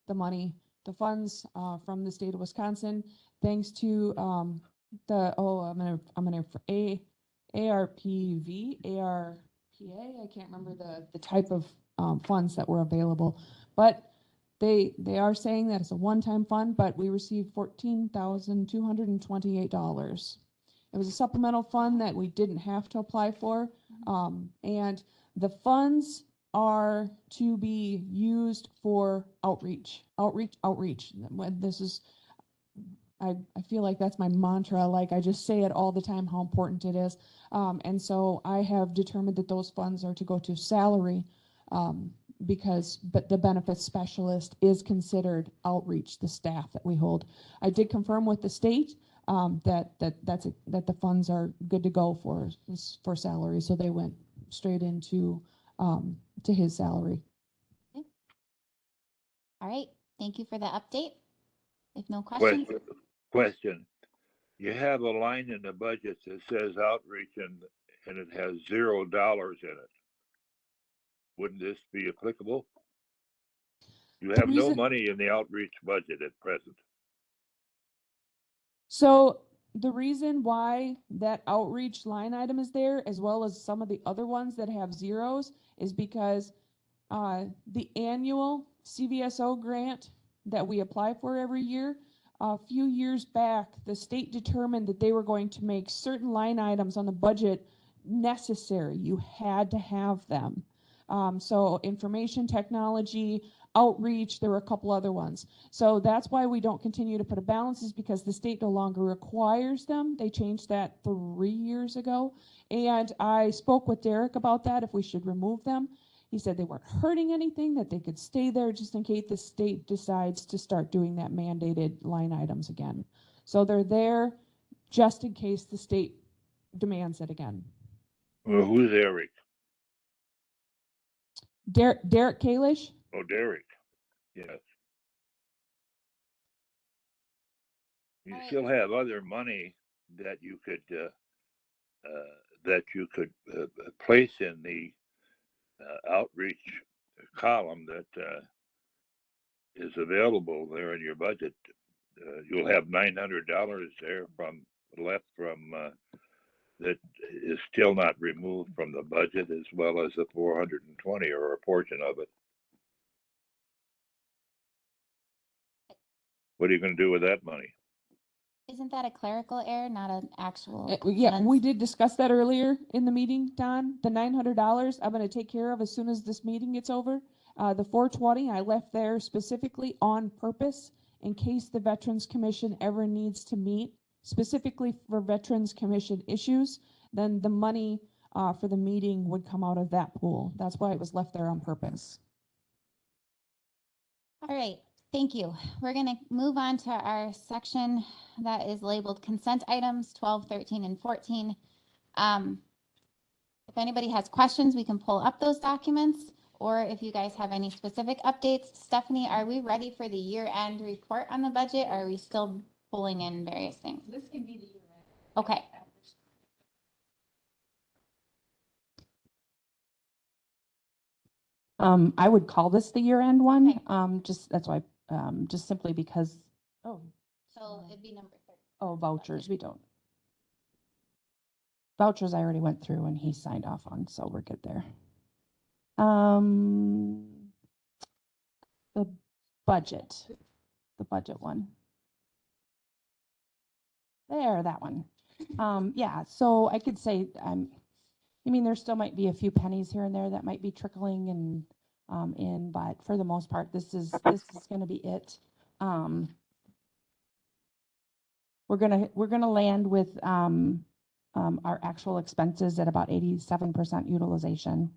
the money, the funds from the state of Wisconsin, thanks to I'm gonna ARPA. I can't remember the type of funds that were available, but they are saying that it's a one-time fund, but we received $14,228. It was a supplemental fund that we didn't have to apply for, and the funds are to be used for outreach. When this is, I feel like that's my mantra. Like I just say it all the time, how important it is. And so I have determined that those funds are to go to salary but the benefits specialist is considered outreach, the staff that we hold. I did confirm with the state that the funds are good to go for salary, so they went straight into to his salary. All right, thank you for the update. If no questions. Question. You have a line in the budget that says outreach and it has $0 in it. Wouldn't this be applicable? You have no money in the outreach budget at present. So the reason why that outreach line item is there, as well as some of the other ones that have zeros, is because the annual CVSO grant that we apply for every year, a few years back, the state determined that they were going to make certain line items on the budget necessary. You had to have them. So information technology, outreach, there were a couple other ones. So that's why we don't continue to put a balance, is because the state no longer requires them. They changed that 3 years ago. And I spoke with Derek about that, if we should remove them. He said they weren't hurting anything, that they could stay there just in case the state decides to start doing that mandated line items again. So they're there just in case the state demands it again. Well, who's Eric? Derek Kalish? Oh, Derek. Yes. You still have other money that you could place in the outreach column that is available there in your budget. You'll have $900 there left from that is still not removed from the budget, as well as the 420 or a portion of it. What are you going to do with that money? Isn't that a clerical error, not an actual? Yeah, we did discuss that earlier in the meeting, Don. The $900 I'm going to take care of as soon as this meeting gets over. The 420 I left there specifically on purpose in case the Veterans Commission ever needs to meet specifically for Veterans Commission issues. Then the money for the meeting would come out of that pool. That's why it was left there on purpose. All right, thank you. We're going to move on to our section that is labeled consent items 12, 13, and 14. If anybody has questions, we can pull up those documents, or if you guys have any specific updates. Stephanie, are we ready for the year-end report on the budget, or are we still pulling in various things? This can be the year-end. Okay. I would call this the year-end one, Okay. that's why, just simply because, So it'd be number 30. oh, vouchers, we don't. Vouchers I already went through and he signed off on, so we're good there. The budget one. There, that one. Yeah, so I could say, I mean, there still might be a few pennies here and there that might be trickling and in, but for the most part, this is going to be it. We're gonna land with our actual expenses at about 87% utilization.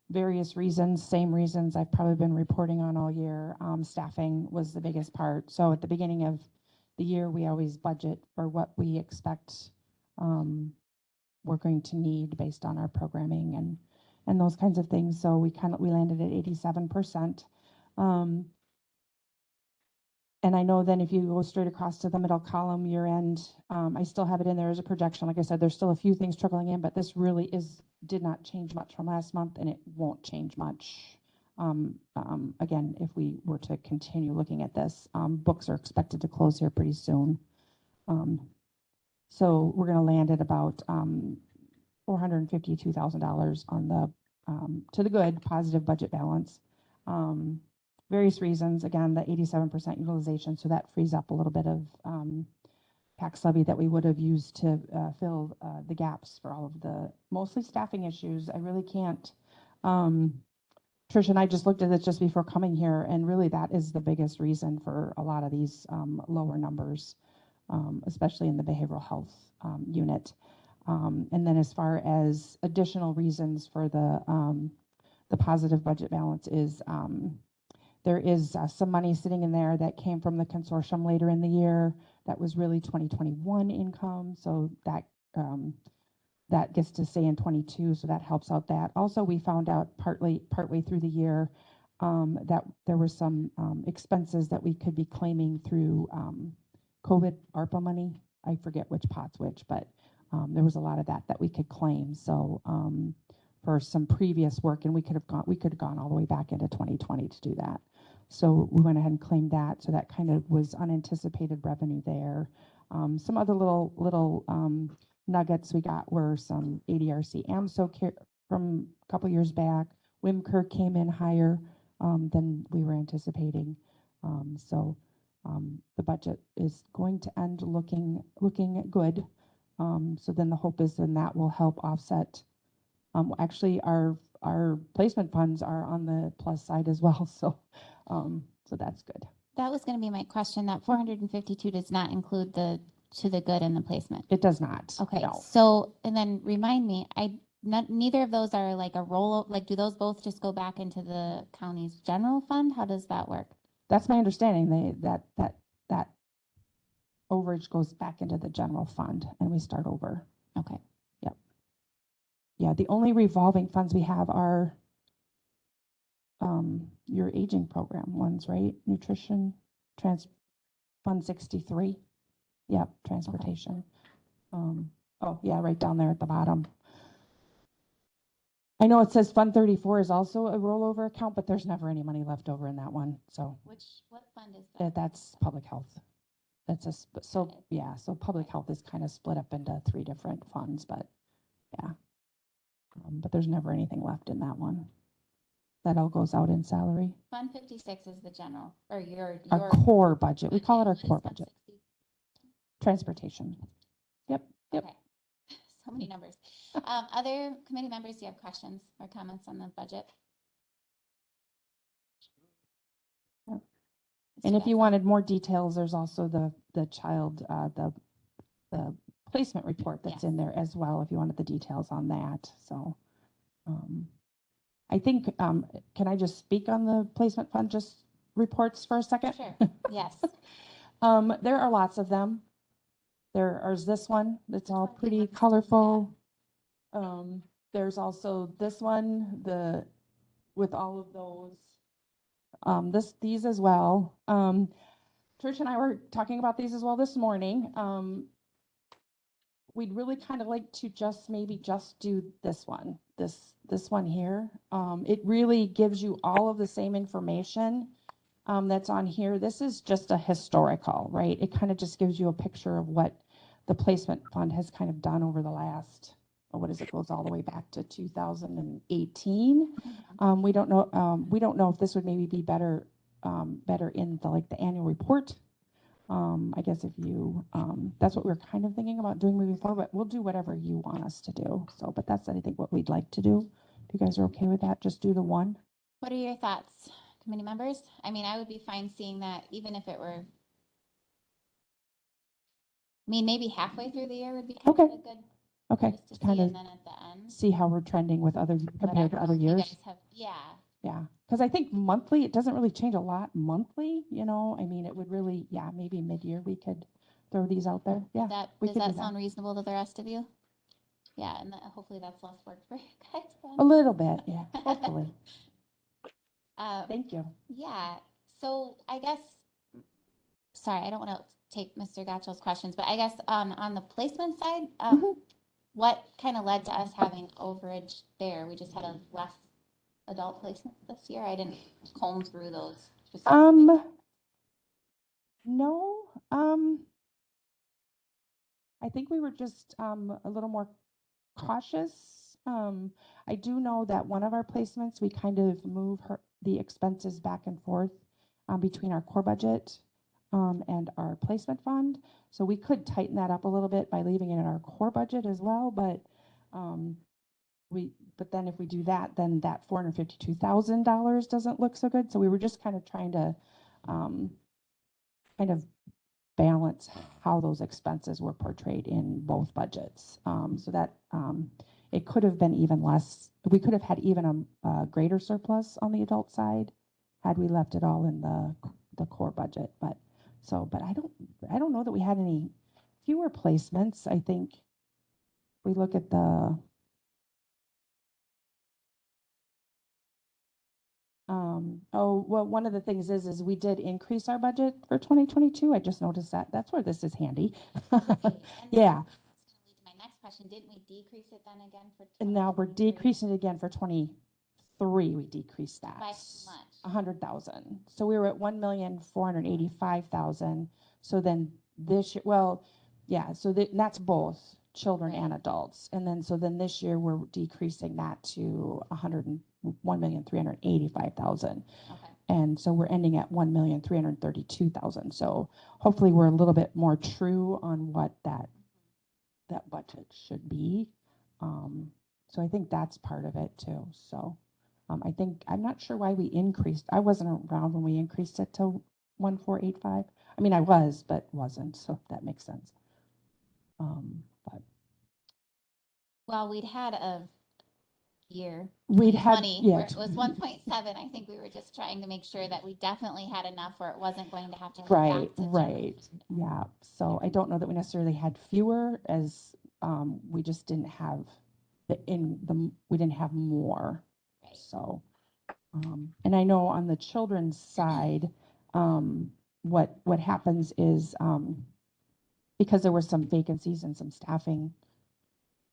Various reasons, same reasons I've probably been reporting on all year. Staffing was the biggest part. So at the beginning of the year, we always budget for what we expect we're going to need based on our programming and those kinds of things. So we landed at 87%. And I know then if you go straight across to the middle column, year end, I still have it in there as a projection. Like I said, there's still a few things trickling in, but this really did not change much from last month, and it won't change much. Again, if we were to continue looking at this, books are expected to close here pretty soon. So we're going to land at about $452,000 on the to the good positive budget balance. Various reasons, again, the 87% utilization, so that frees up a little bit of tax levy that we would have used to fill the gaps for all of the mostly staffing issues. I really can't. Trish and I just looked at this just before coming here, and really that is the biggest reason for a lot of these lower numbers, especially in the behavioral health unit. And then as far as additional reasons for the the positive budget balance is, there is some money sitting in there that came from the consortium later in the year. That was really 2021 income. So that gets to stay in 22. So that helps out that. Also, we found out partway through the year that there were some expenses that we could be claiming through COVID ARPA money. I forget which pot's which, but there was a lot of that we could claim. So for some previous work, and we could have gone all the way back into 2020 to do that. So we went ahead and claimed that. So that kind of was unanticipated revenue there. Some other little nuggets we got were some ADRC AMSO care from a couple years back. WIMCR came in higher than we were anticipating. So the budget is going to end looking good. So then the hope is then that will help offset. Actually, our placement funds are on the plus side as well. So that's good. That was going to be my question. That 452 does not include the to the good and the placement. It does not. Okay. No. So, and then remind me, neither of those are like a roll, like do those both just go back into the county's general fund? How does that work? That's my understanding. That overage goes back into the general fund and we start over. Okay. Yep. Yeah. The only revolving funds we have are your aging program ones, right? Nutrition, Fund 63. Yep, transportation. Oh yeah, right down there at the bottom. I know it says Fund 34 is also a rollover account, but there's never any money left over in that one. So What fund is that? that's public health. That's so public health is kind of split up into 3 different funds, but yeah. But there's never anything left in that one. That all goes out in salary. Fund 56 is the general, or your Our core budget. We call it our What is core Fund budget. 60? Transportation. Yep. Okay. So many numbers. Other committee members, do you have questions or comments on the budget? And if you Mr. wanted more details, there's also the child, the placement report that's Yes. in there as well, if you wanted the details on that. So I think, can I just speak on the placement fund just reports for a second? Sure. Yes. There are lots of them. There's this one that's all one? pretty Which one's colorful. There's also this one, with all of those. These as well. Trish and I were talking about these as well this morning. We'd really kind of like to maybe just do this one, this one here. It really gives you all of the same information that's on here. This is just a historical, right? It kind of just gives you a picture of what the placement fund has kind of done over the last, it goes all the way back to 2018. We don't know if this would maybe be better in the annual report. I guess if you, that's what we're kind of thinking about doing moving forward, but we'll do whatever you want us to do. So, but that's, I think, what we'd like to do. If you guys are okay with that, just do the one. What are your thoughts, committee members? I mean, I would be fine seeing that even if it were, maybe halfway through the year would be kind Okay. of a good, Okay, just to see, kind of and then at the end. see how we're trending with But I compared to don't other know if you years. guys have, yeah. Yeah, because I think monthly, it doesn't really change a lot monthly, I mean, it would really, maybe mid-year we could throw these out there. Yeah, we Does could do that sound reasonable to the rest of you? Yeah, and hopefully that's less work for you guys then. A little bit, yeah, hopefully. Thank you. Yeah, so I guess, sorry, I don't want to take Mr. Gotcho's questions, but I guess on the placement side, what kind of led to us having overage there? We just had a less adult placement this year. I didn't comb through those. No, I think we were just a little more cautious. I do know that one of our placements, we kind of move the expenses back and forth between our core budget and our placement fund. So we could tighten that up a little bit by leaving it in our core budget as well, but then if we do that, then that $452,000 doesn't look so good. So we were just kind of trying to kind of balance how those expenses were portrayed in both budgets. So that it could have been even less. We could have had even a greater surplus on the adult side had we left it all in the core budget. But I don't know that we had any fewer placements. I think we look at the well, one of the things is we did increase our budget for 2022. I just noticed that. That's where this is handy. Yeah. My next question, didn't we decrease it then again for? And now we're 2023? decreasing it again for 23. We decreased that. By how much? 100,000. So we were at 1,485,000. So then this year, well, yeah, so that's both children and adults. And then, so then this year we're decreasing that to 1,385,000. Okay. And so we're ending at 1,332,000. So hopefully we're a little bit more true on what that budget should be. So I think that's part of it too. So I think, I'm not sure why we increased. I wasn't around when we increased it to 1,485. I mean, I was, but wasn't. So if that makes sense. But Well, we'd had a year. we'd had, 20, yeah, where it was 1.7. I think we were just trying to make sure that we definitely had enough where it wasn't going to have to go right, back to right. Yeah. So I don't know that we necessarily had fewer as we just didn't have we didn't have more. Right. So, and I know on the children's side, what happens is, because there were some vacancies and some staffing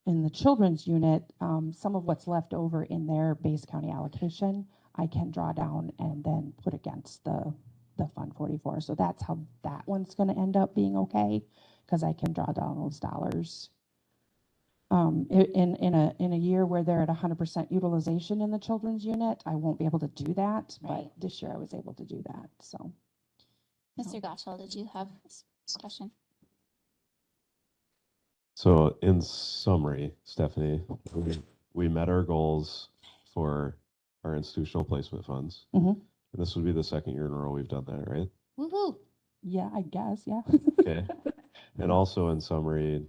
in the children's unit, some of what's left over in their base county allocation, I can draw down and then put against the Fund 44. So that's how that one's going to end up being okay, because I can draw down those dollars. In a year where they're at 100% utilization in the children's unit, I won't be able to do that, but Right. this year I was able to do that. So, Mr. Gottschall, did you have a question? So in summary, Stephanie, we met our goals for our institutional placement funds. Mhm. And this would be the second year in a row we've done that, right? Woohoo! yeah, I guess, yeah. Okay. And also in summary,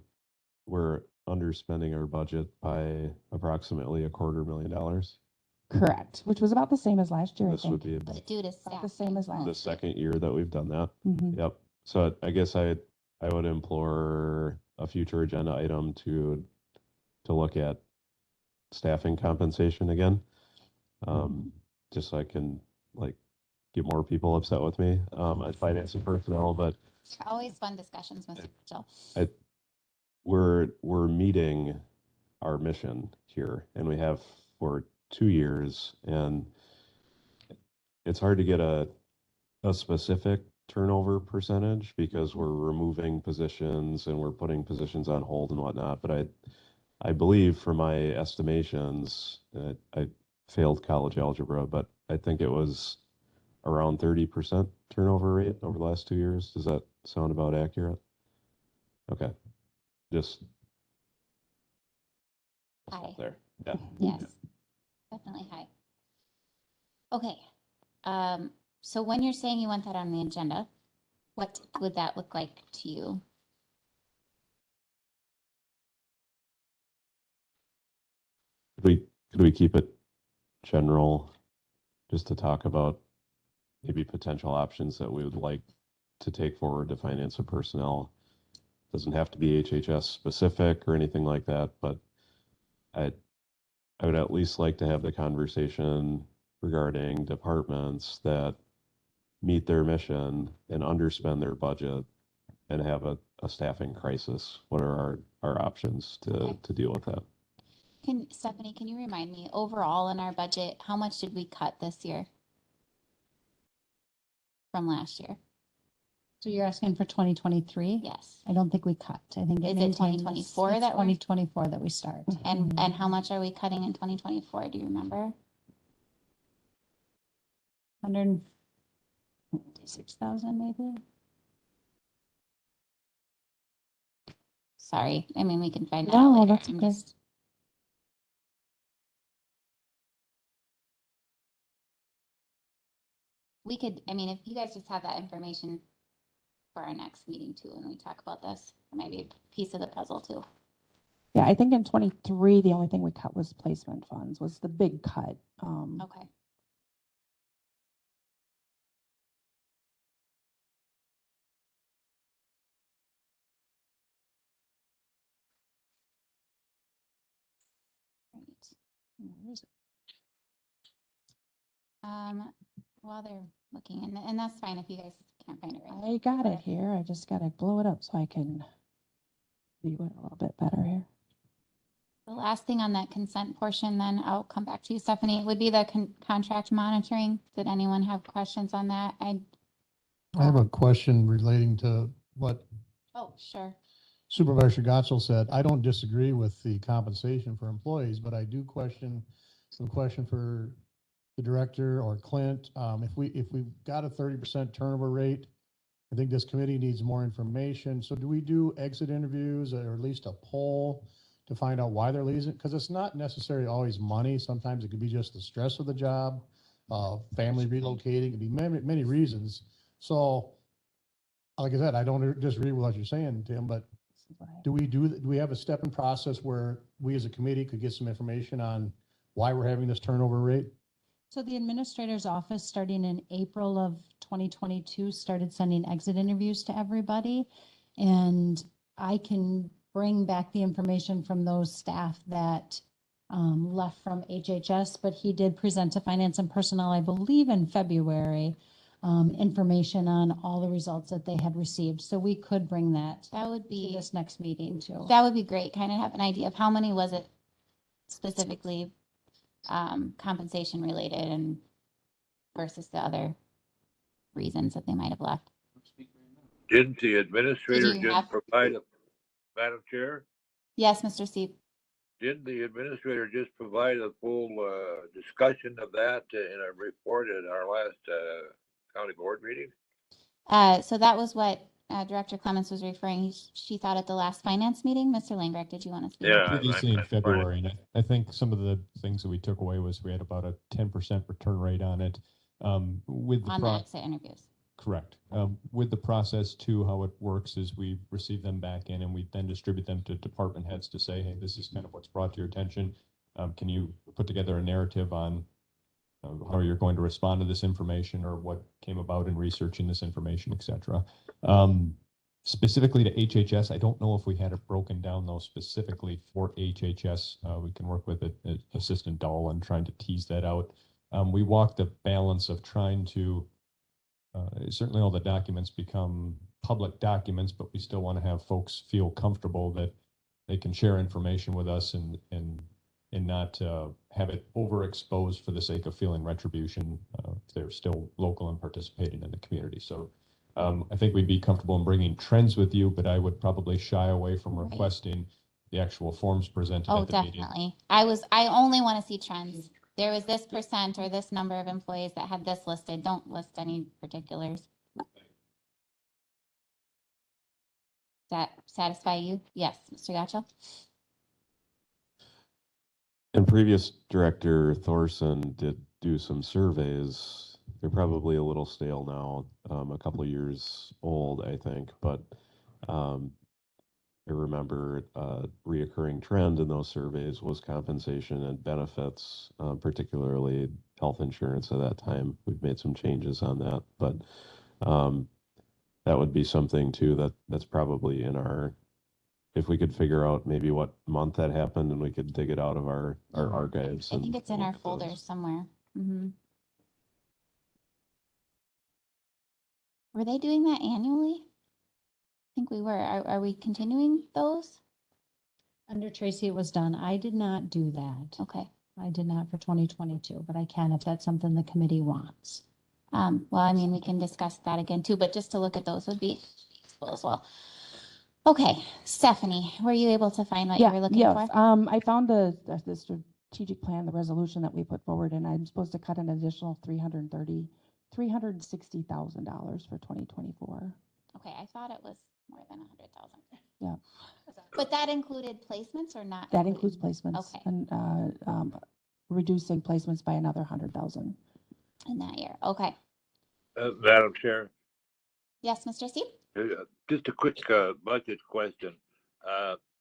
we're underspending our budget by approximately $250,000. Correct, which was about the same as last year, I This would think. be Was it due to About staff? the same as last the second year that we've done that. Mhm. Yep. So I guess I would implore a future agenda item to look at staffing compensation again. Just so I can like get more people upset with me at finance and personnel, but Always fun discussions, Mr. Gottschall. we're meeting our mission here, and we have for 2 years, and it's hard to get a specific turnover percentage because we're removing positions and we're putting positions on hold and whatnot. But I believe from my estimations, I failed college algebra, but I think it was around 30% turnover rate over the last 2 years. Does that sound about accurate? Okay. Just High. there. Yeah. Yes, definitely high. Okay. So when you're saying you want that on the agenda, what would that look like to you? Could we keep it general, just to talk about maybe potential options that we would like to take forward to finance and personnel? Doesn't have to be HHS specific or anything like that, but I would at least like to have the conversation regarding departments that meet their mission and underspend their budget and have a staffing crisis. What are our options to deal with that? Stephanie, can you remind me, overall in our budget, how much did we cut this year from last year? So you're asking for 2023? Yes. I don't think we cut. I think Is it maintains- 2024 it's that we're- 2024 that we start. And how much are we cutting in 2024? Do you remember? 156,000 maybe? Sorry, I mean, we can find that No, out later. that's I'm okay. just- We could, I mean, if you guys just have that information for our next meeting too, when we talk about this, it might be a piece of the puzzle too. Yeah, I think in 23, the only thing we cut was placement funds, was the big cut. Okay. Right. Where is it? While they're looking, and that's fine if you guys can't find it right now. I got it Okay. here. I just gotta blow it up so I can view it a little bit better here. The last thing on that consent portion, then I'll come back to you, Stephanie, would be the contract monitoring. Did anyone have questions on that? I have a question relating to what Oh, sure. Supervisor Gatchel said. I don't disagree with the compensation for employees, but I do question for the director or Clint. If we've got a 30% turnover rate, I think this committee needs more information. So do we do exit interviews or at least a poll to find out why they're leaving? Because it's not necessarily always money. Sometimes it could be just the stress of the job, family relocating, it could be many reasons. So like I said, I don't disagree with what you're saying, Tim, but do we have a step in process where we as a committee could get some information on why we're having this turnover rate? So the administrator's office, starting in April of 2022, started sending exit interviews to everybody. And I can bring back the information from those staff that left from HHS, but he did present to Finance and Personnel, I believe in February, information on all the results that they had received. So we could bring that That would to be, this next meeting too. that would be great. Kind of have an idea of how many was it specifically compensation related and versus the other reasons that they might have left. Didn't the administrator Did you just have- provide a, Madam Chair? Yes, Mr. Steve. Didn't the administrator just provide a full discussion of that in a report at our last county board meeting? So that was what Director Clements was referring. She thought at the last finance meeting. Mr. Langreich, did you want to speak? Yeah. Previously in I'm February, and I think some of the things that we took away was we had about a 10% return rate on it. With the On the exit interviews. Correct. With the process too, how it works is we receive them back in and we then distribute them to department heads to say, hey, this is kind of what's brought to your attention. Can you put together a narrative on how you're going to respond to this information or what came about in researching this information, et cetera. Specifically to HHS, I don't know if we had it broken down though specifically for HHS. We can work with Assistant Dahl and trying to tease that out. We walked the balance of trying to certainly all the documents become public documents, but we still want to have folks feel comfortable that they can share information with us and not have it overexposed for the sake of feeling retribution if they're still local and participating in the community. So I think we'd be comfortable in bringing trends with you, but I would probably shy away from Right. requesting the actual forms presented Oh, at the meeting. definitely. I only want to see trends. There was this percent or this number of employees that had this listed. Don't list any particulars. Does that satisfy you? Yes, Mr. Gatchel? And previous director Thorson did do some surveys. They're probably a little stale now, a couple of years old, I think, but I remember a reoccurring trend in those surveys was compensation and benefits, particularly health insurance at that time. We've made some changes on that, but that would be something too that's probably in our, if we could figure out maybe what month that happened and we could dig it out of our archives. I think it's in look our at folder those. somewhere. Mhm. Were they doing that annually? I think we were. Are we continuing those? Under Tracy, it was done. I did not do that. Okay. I did not for 2022, but I can if that's something the committee wants. Well, I mean, we can discuss that again too, but just to look at those would be useful as well. Okay, Stephanie, were you able to find what you were looking for? I found the strategic plan, the resolution that we put forward, and I'm supposed to cut an additional $360,000 for 2024. Okay, I thought it was more than 100,000. Yeah. But that included placements or not? That includes placements Okay. and reducing placements by another 100,000. In that year, okay. Madam Chair, Yes, Mr. Steve? just a quick budget question.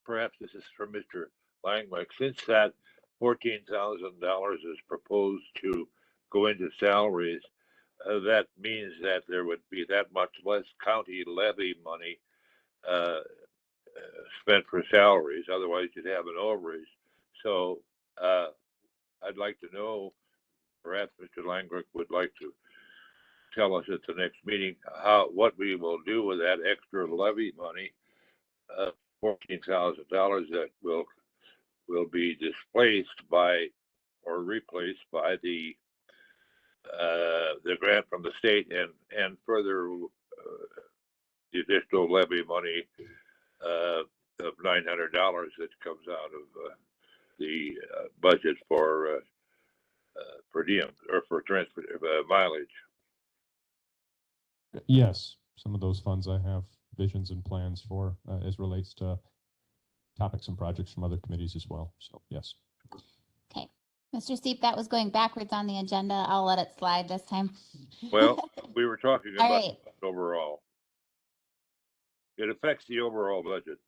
perhaps this is for Mr. Langwick, since that $14,000 is proposed to go into salaries, that means that there would be that much less county levy money spent for salaries. Otherwise, you'd have an overage. So I'd like to know, perhaps Mr. Langwick would like to tell us at the next meeting what we will do with that extra levy money, $14,000 that will be displaced by or replaced by the grant from the state and further the additional levy money of $900 that comes out of the budget for per diem or for transport mileage. Yes, some of those funds I have visions and plans for as relates to topics and projects from other committees as well. So yes. Okay, Mr. Steep, that was going backwards on the agenda. I'll let it slide this time. Well, we were talking All about right. overall. It affects the overall budget.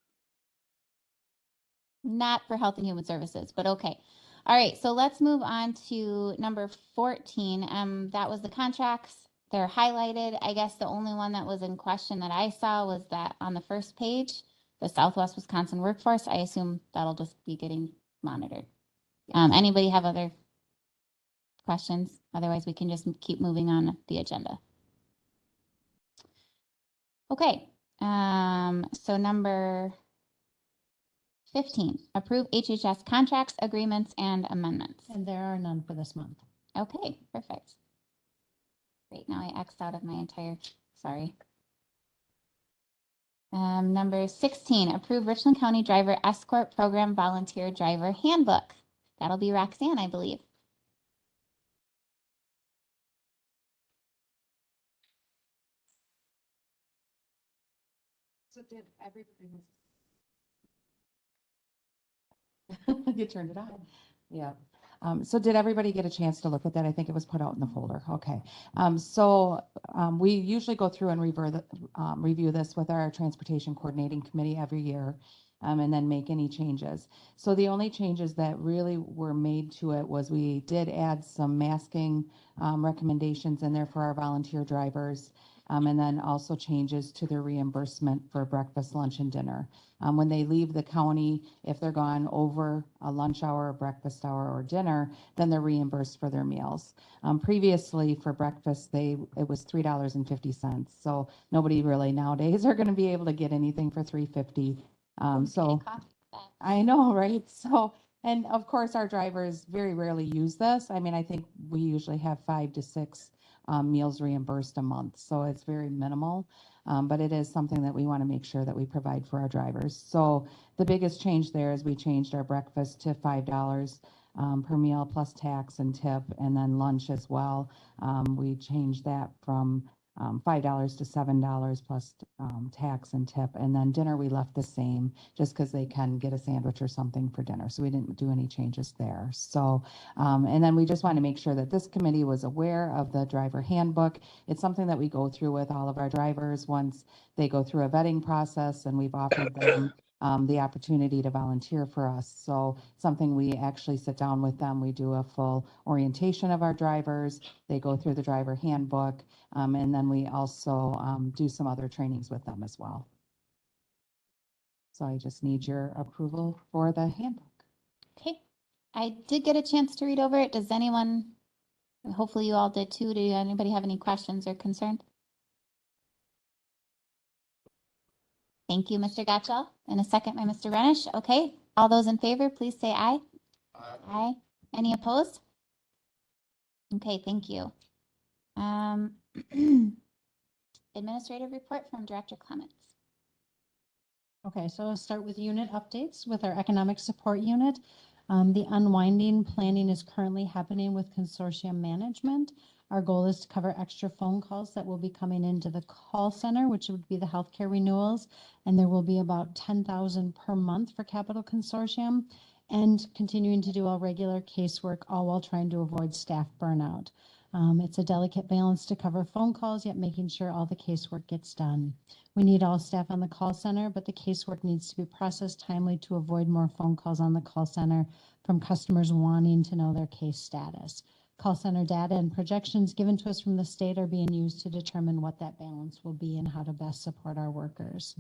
Not for Health and Human Services, but okay. All right, so let's move on to number 14. That was the contracts. They're highlighted. I guess the only one that was in question that I saw was that on the first page, the Southwest Wisconsin Workforce. I assume that'll just be getting monitored. Anybody have other questions? Otherwise, we can just keep moving on the agenda. Okay, so number 15, approve HHS contracts, agreements, and amendments. And there are none for this month. Okay, perfect. Great, now I X'd out of my entire, sorry. Number 16, approve Richland County Driver Escort Program Volunteer Driver Handbook. That'll be Roxanne, I believe. So did everybody? You turned it on. Yeah. So did everybody get a chance to look at that? I think it was put out in the folder. Okay. We usually go through and review this with our Transportation Coordinating Committee every year, and then make any changes. So the only changes that really were made to it was we did add some masking recommendations in there for our volunteer drivers. And then also changes to their reimbursement for breakfast, lunch, and dinner. When they leave the county, if they're gone over a lunch hour, a breakfast hour, or dinner, then they're reimbursed for their meals. Previously, for breakfast, it was $3.50. So nobody really nowadays are going to be able to get anything for $3.50. So I know, right? So, and of course, our drivers very rarely use this. I mean, I think we usually have 5 to 6 meals reimbursed a month. So it's very minimal, but it is something that we want to make sure that we provide for our drivers. So the biggest change there is we changed our breakfast to $5 per meal plus tax and tip, and then lunch as well. We changed that from $5 to $7 plus tax and tip. And then dinner, we left the same just because they can get a sandwich or something for dinner. So we didn't do any changes there. So, and then we just want to make sure that this committee was aware of the driver handbook. It's something that we go through with all of our drivers once they go through a vetting process, and we've offered them the opportunity to volunteer for us. So something we actually sit down with them. We do a full orientation of our drivers. They go through the driver handbook. And then we also do some other trainings with them as well. So I just need your approval for the handbook. Okay, I did get a chance to read over it. Does anyone, hopefully you all did too, do anybody have any questions or concerns? Thank you, Mr. Gottschall. And a second by Mr. Renish. Okay, all those in favor, please say aye. Aye. Aye. Any opposed? Okay, thank you. Administrative report from Director Clements. Okay, so I'll start with unit updates with our economic support unit. The unwinding planning is currently happening with consortium management. Our goal is to cover extra phone calls that will be coming into the call center, which would be the healthcare renewals. And there will be about 10,000 per month for Capital Consortium, and continuing to do all regular casework, all while trying to avoid staff burnout. It's a delicate balance to cover phone calls, yet making sure all the casework gets done. We need all staff on the call center, but the casework needs to be processed timely to avoid more phone calls on the call center from customers wanting to know their case status. Call center data and projections given to us from the state are being used to determine what that balance will be and how to best support our workers.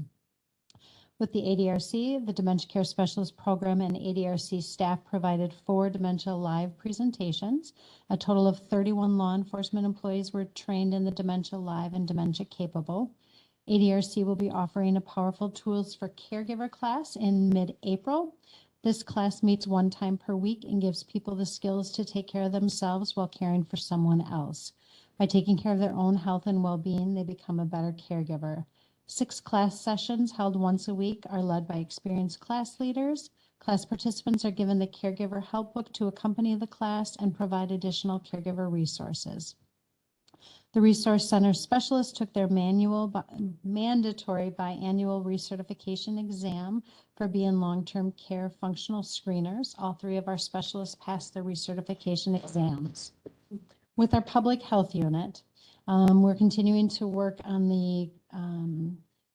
With the ADRC, the Dementia Care Specialist Program and ADRC staff provided 4 dementia live presentations. A total of 31 law enforcement employees were trained in the Dementia Live and Dementia Capable. ADRC will be offering a powerful tools for caregiver class in mid-April. This class meets 1 time per week and gives people the skills to take care of themselves while caring for someone else. By taking care of their own health and well-being, they become a better caregiver. 6 class sessions held once a week are led by experienced class leaders. Class participants are given the caregiver help book to accompany the class and provide additional caregiver resources. The Resource Center specialists took their mandatory biannual recertification exam for being long-term care functional screeners. All 3 of our specialists passed their recertification exams. With our public health unit, we're continuing to work on the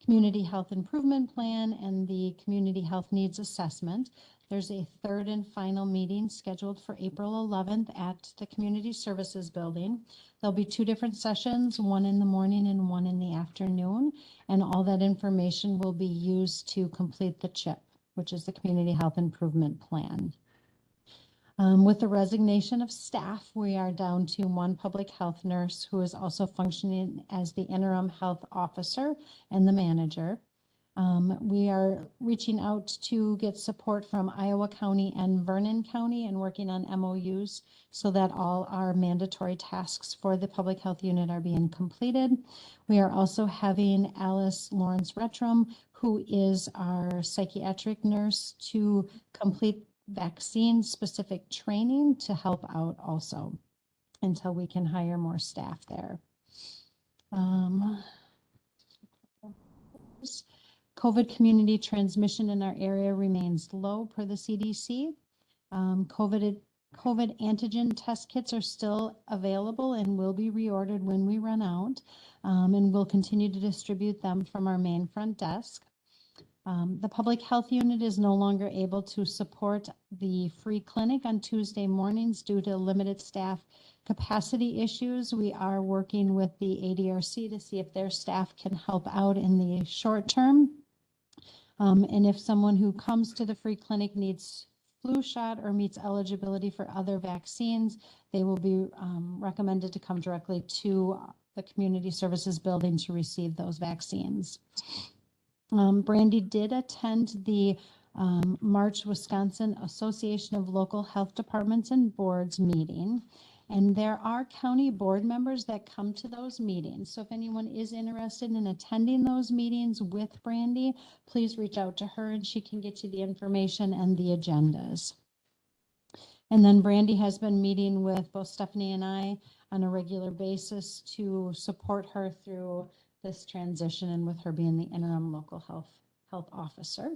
Community Health Improvement Plan and the Community Health Needs Assessment. There's a 3rd and final meeting scheduled for April 11th at the Community Services Building. There'll be 2 different sessions, one in the morning and one in the afternoon, and all that information will be used to complete the CHIP, which is the Community Health Improvement Plan. With the resignation of staff, we are down to 1 public health nurse who is also functioning as the interim health officer and the manager. We are reaching out to get support from Iowa County and Vernon County and working on MOUs so that all our mandatory tasks for the public health unit are being completed. We are also having Alice Lawrence Retrum, who is our psychiatric nurse, to complete vaccine-specific training to help out also until we can hire more staff there. COVID community transmission in our area remains low per the CDC. COVID antigen test kits are still available and will be reordered when we run out, and we'll continue to distribute them from our main front desk. The public health unit is no longer able to support the free clinic on Tuesday mornings due to limited staff capacity issues. We are working with the ADRC to see if their staff can help out in the short term. And if someone who comes to the free clinic needs flu shot or meets eligibility for other vaccines, they will be recommended to come directly to the Community Services Building to receive those vaccines. Brandy did attend the March Wisconsin Association of Local Health Departments and Boards meeting, and there are county board members that come to those meetings. So if anyone is interested in attending those meetings with Brandy, please reach out to her and she can get you the information and the agendas. And then Brandy has been meeting with both Stephanie and I on a regular basis to support her through this transition and with her being the interim local health officer.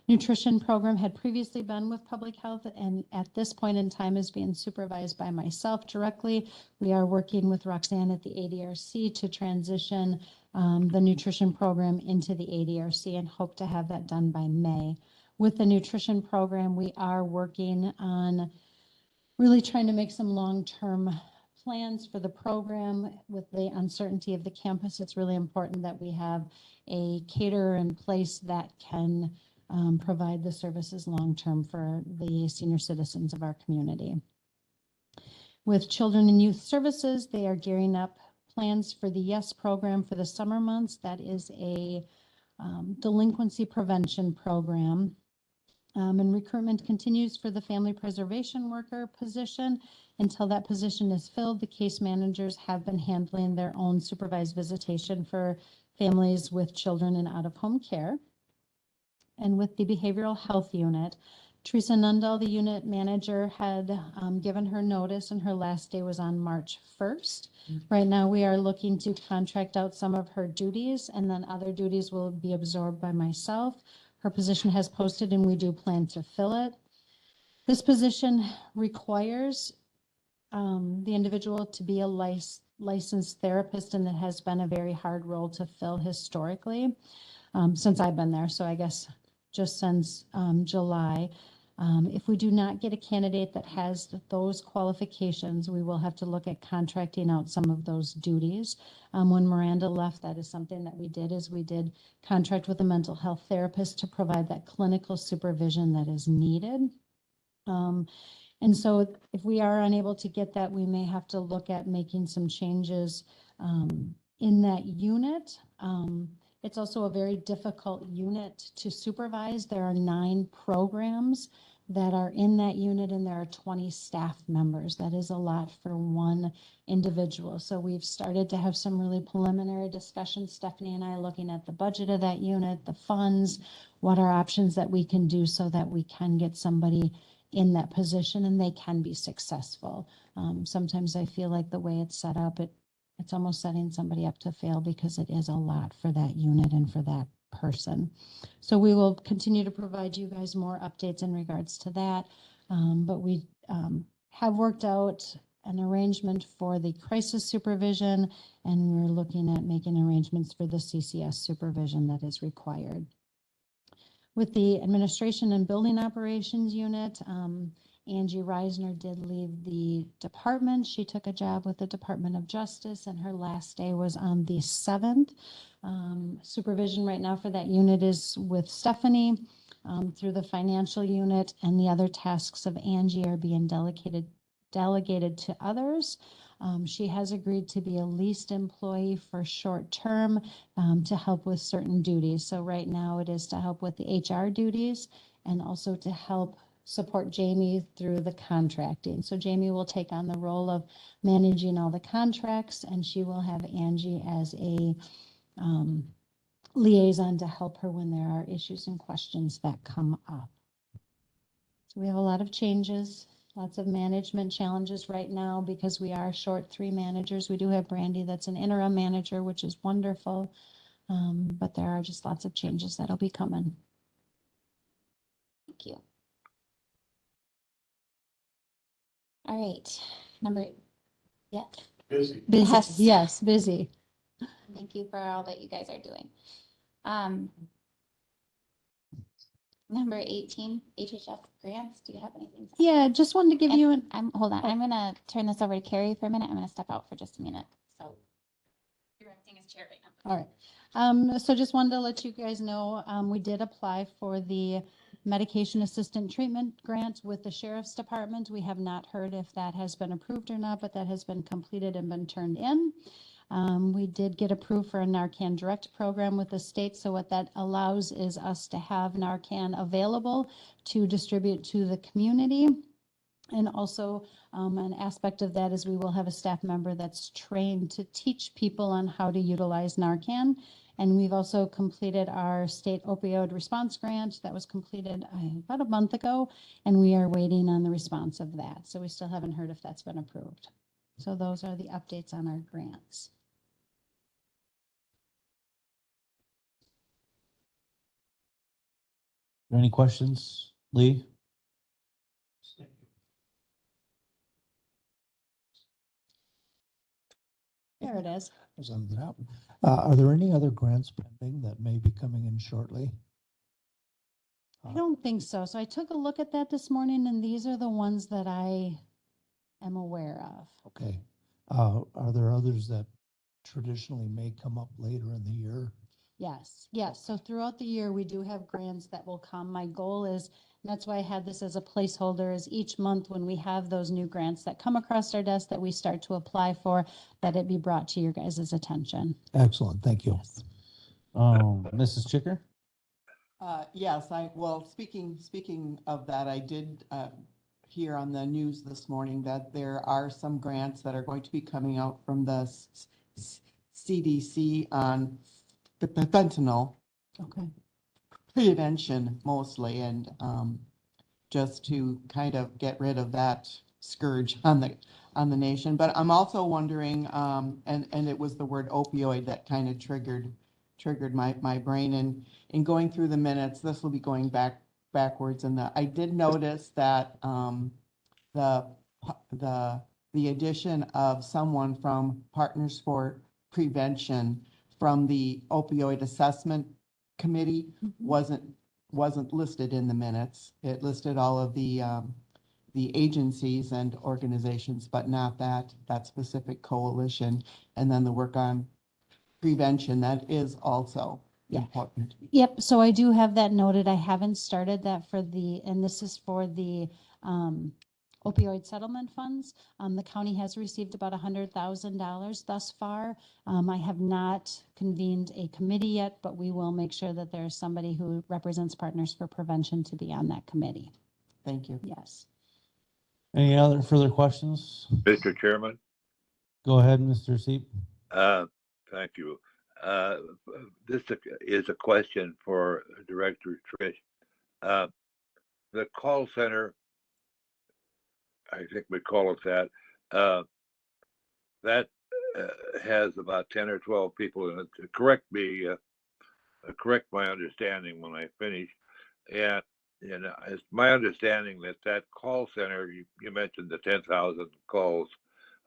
Nutrition program had previously been with public health and at this point in time is being supervised by myself directly. We are working with Roxanne at the ADRC to transition the nutrition program into the ADRC and hope to have that done by May. With the nutrition program, we are working on really trying to make some long-term plans for the program. With the uncertainty of the campus, it's really important that we have a caterer in place that can provide the services long-term for the senior citizens of our community. With Children and Youth Services, they are gearing up plans for the YES program for the summer months. That is a delinquency prevention program. And recruitment continues for the family preservation worker position. Until that position is filled, the case managers have been handling their own supervised visitation for families with children in out-of-home care. And with the behavioral health unit, Teresa Nundell, the unit manager, had given her notice and her last day was on March 1st. Right now we are looking to contract out some of her duties and then other duties will be absorbed by myself. Her position has posted and we do plan to fill it. This position requires the individual to be a licensed therapist, and it has been a very hard role to fill historically, since I've been there. So I guess just since July. If we do not get a candidate that has those qualifications, we will have to look at contracting out some of those duties. When Miranda left, that is something that we did contract with a mental health therapist to provide that clinical supervision that is needed. And so if we are unable to get that, we may have to look at making some changes in that unit. It's also a very difficult unit to supervise. There are 9 programs that are in that unit, and there are 20 staff members. That is a lot for one individual. So we've started to have some really preliminary discussions, Stephanie and I, looking at the budget of that unit, the funds, what are options that we can do so that we can get somebody in that position and they can be successful. Sometimes I feel like the way it's set up, it's almost setting somebody up to fail because it is a lot for that unit and for that person. So we will continue to provide you guys more updates in regards to that. But we have worked out an arrangement for the crisis supervision, and we're looking at making arrangements for the CCS supervision that is required. With the administration and building operations unit, Angie Reisner did leave the department. She took a job with the Department of Justice, and her last day was on the 7th. Supervision right now for that unit is with Stephanie through the financial unit, and the other tasks of Angie are being delegated to others. She has agreed to be a leased employee for short term to help with certain duties. So right now it is to help with the HR duties and also to help support Jamie through the contracting. So Jamie will take on the role of managing all the contracts, and she will have Angie as a liaison to help her when there are issues and questions that come up. So we have a lot of changes, lots of management challenges right now because we are short 3 managers. We do have Brandy that's an interim manager, which is wonderful. But there are just lots of changes that'll be coming. Thank you. All right, number, yeah. Busy. Busy, Yes. yes, busy. Thank you for all that you guys are doing. Number 18, HHS grants. Do you have anything? Yeah, just wanted to give you Hold on. I'm gonna turn this over to Carrie for a minute. I'm gonna step out for just a minute. So you're acting as chair right now. all right. So just wanted to let you guys know, we did apply for the medication assistant treatment grant with the sheriff's department. We have not heard if that has been approved or not, but that has been completed and been turned in. We did get approved for a Narcan Direct program with the state. So what that allows is us to have Narcan available to distribute to the community. And also an aspect of that is we will have a staff member that's trained to teach people on how to utilize Narcan. And we've also completed our state opioid response grant that was completed about a month ago, and we are waiting on the response of that. So we still haven't heard if that's been approved. So those are the updates on our grants. Are there any questions, Lee? There it is. Are there any other grants pending that may be coming in shortly? I don't think so. So I took a look at that this morning, and these are the ones that I am aware of. Okay. Are there others that traditionally may come up later in the year? Yes, yes. So throughout the year, we do have grants that will come. My goal is, and that's why I had this as a placeholder, is each month when we have those new grants that come across our desk that we start to apply for, that it be brought to your guys' attention. Excellent. Thank you. Yes. Mrs. Chicker? Yes, speaking of that, I did hear on the news this morning that there are some grants that are going to be coming out from the CDC on the fentanyl Okay. prevention mostly, and just to kind of get rid of that scourge on the nation. But I'm also wondering, and it was the word opioid that kind of triggered my brain, and in going through the minutes, this will be going backwards, and I did notice that the the addition of someone from Partners for Prevention from the opioid assessment committee wasn't listed in the minutes. It listed all of the agencies and organizations, but not that specific coalition. And then the work on prevention, that is also important. Yep, so I do have that noted. I haven't started that and this is for the opioid settlement funds. The county has received about $100,000 thus far. I have not convened a committee yet, but we will make sure that there's somebody who represents Partners for Prevention to be on that committee. Thank you. Yes. Any other further questions? Mr. Chairman, Go ahead, Mr. Seep. thank you. This is a question for Director Trish. The call center, I think we call it that, that has about 10 or 12 people in it. Correct me, correct my understanding when I finish. And it's my understanding that call center, you mentioned the 10,000 calls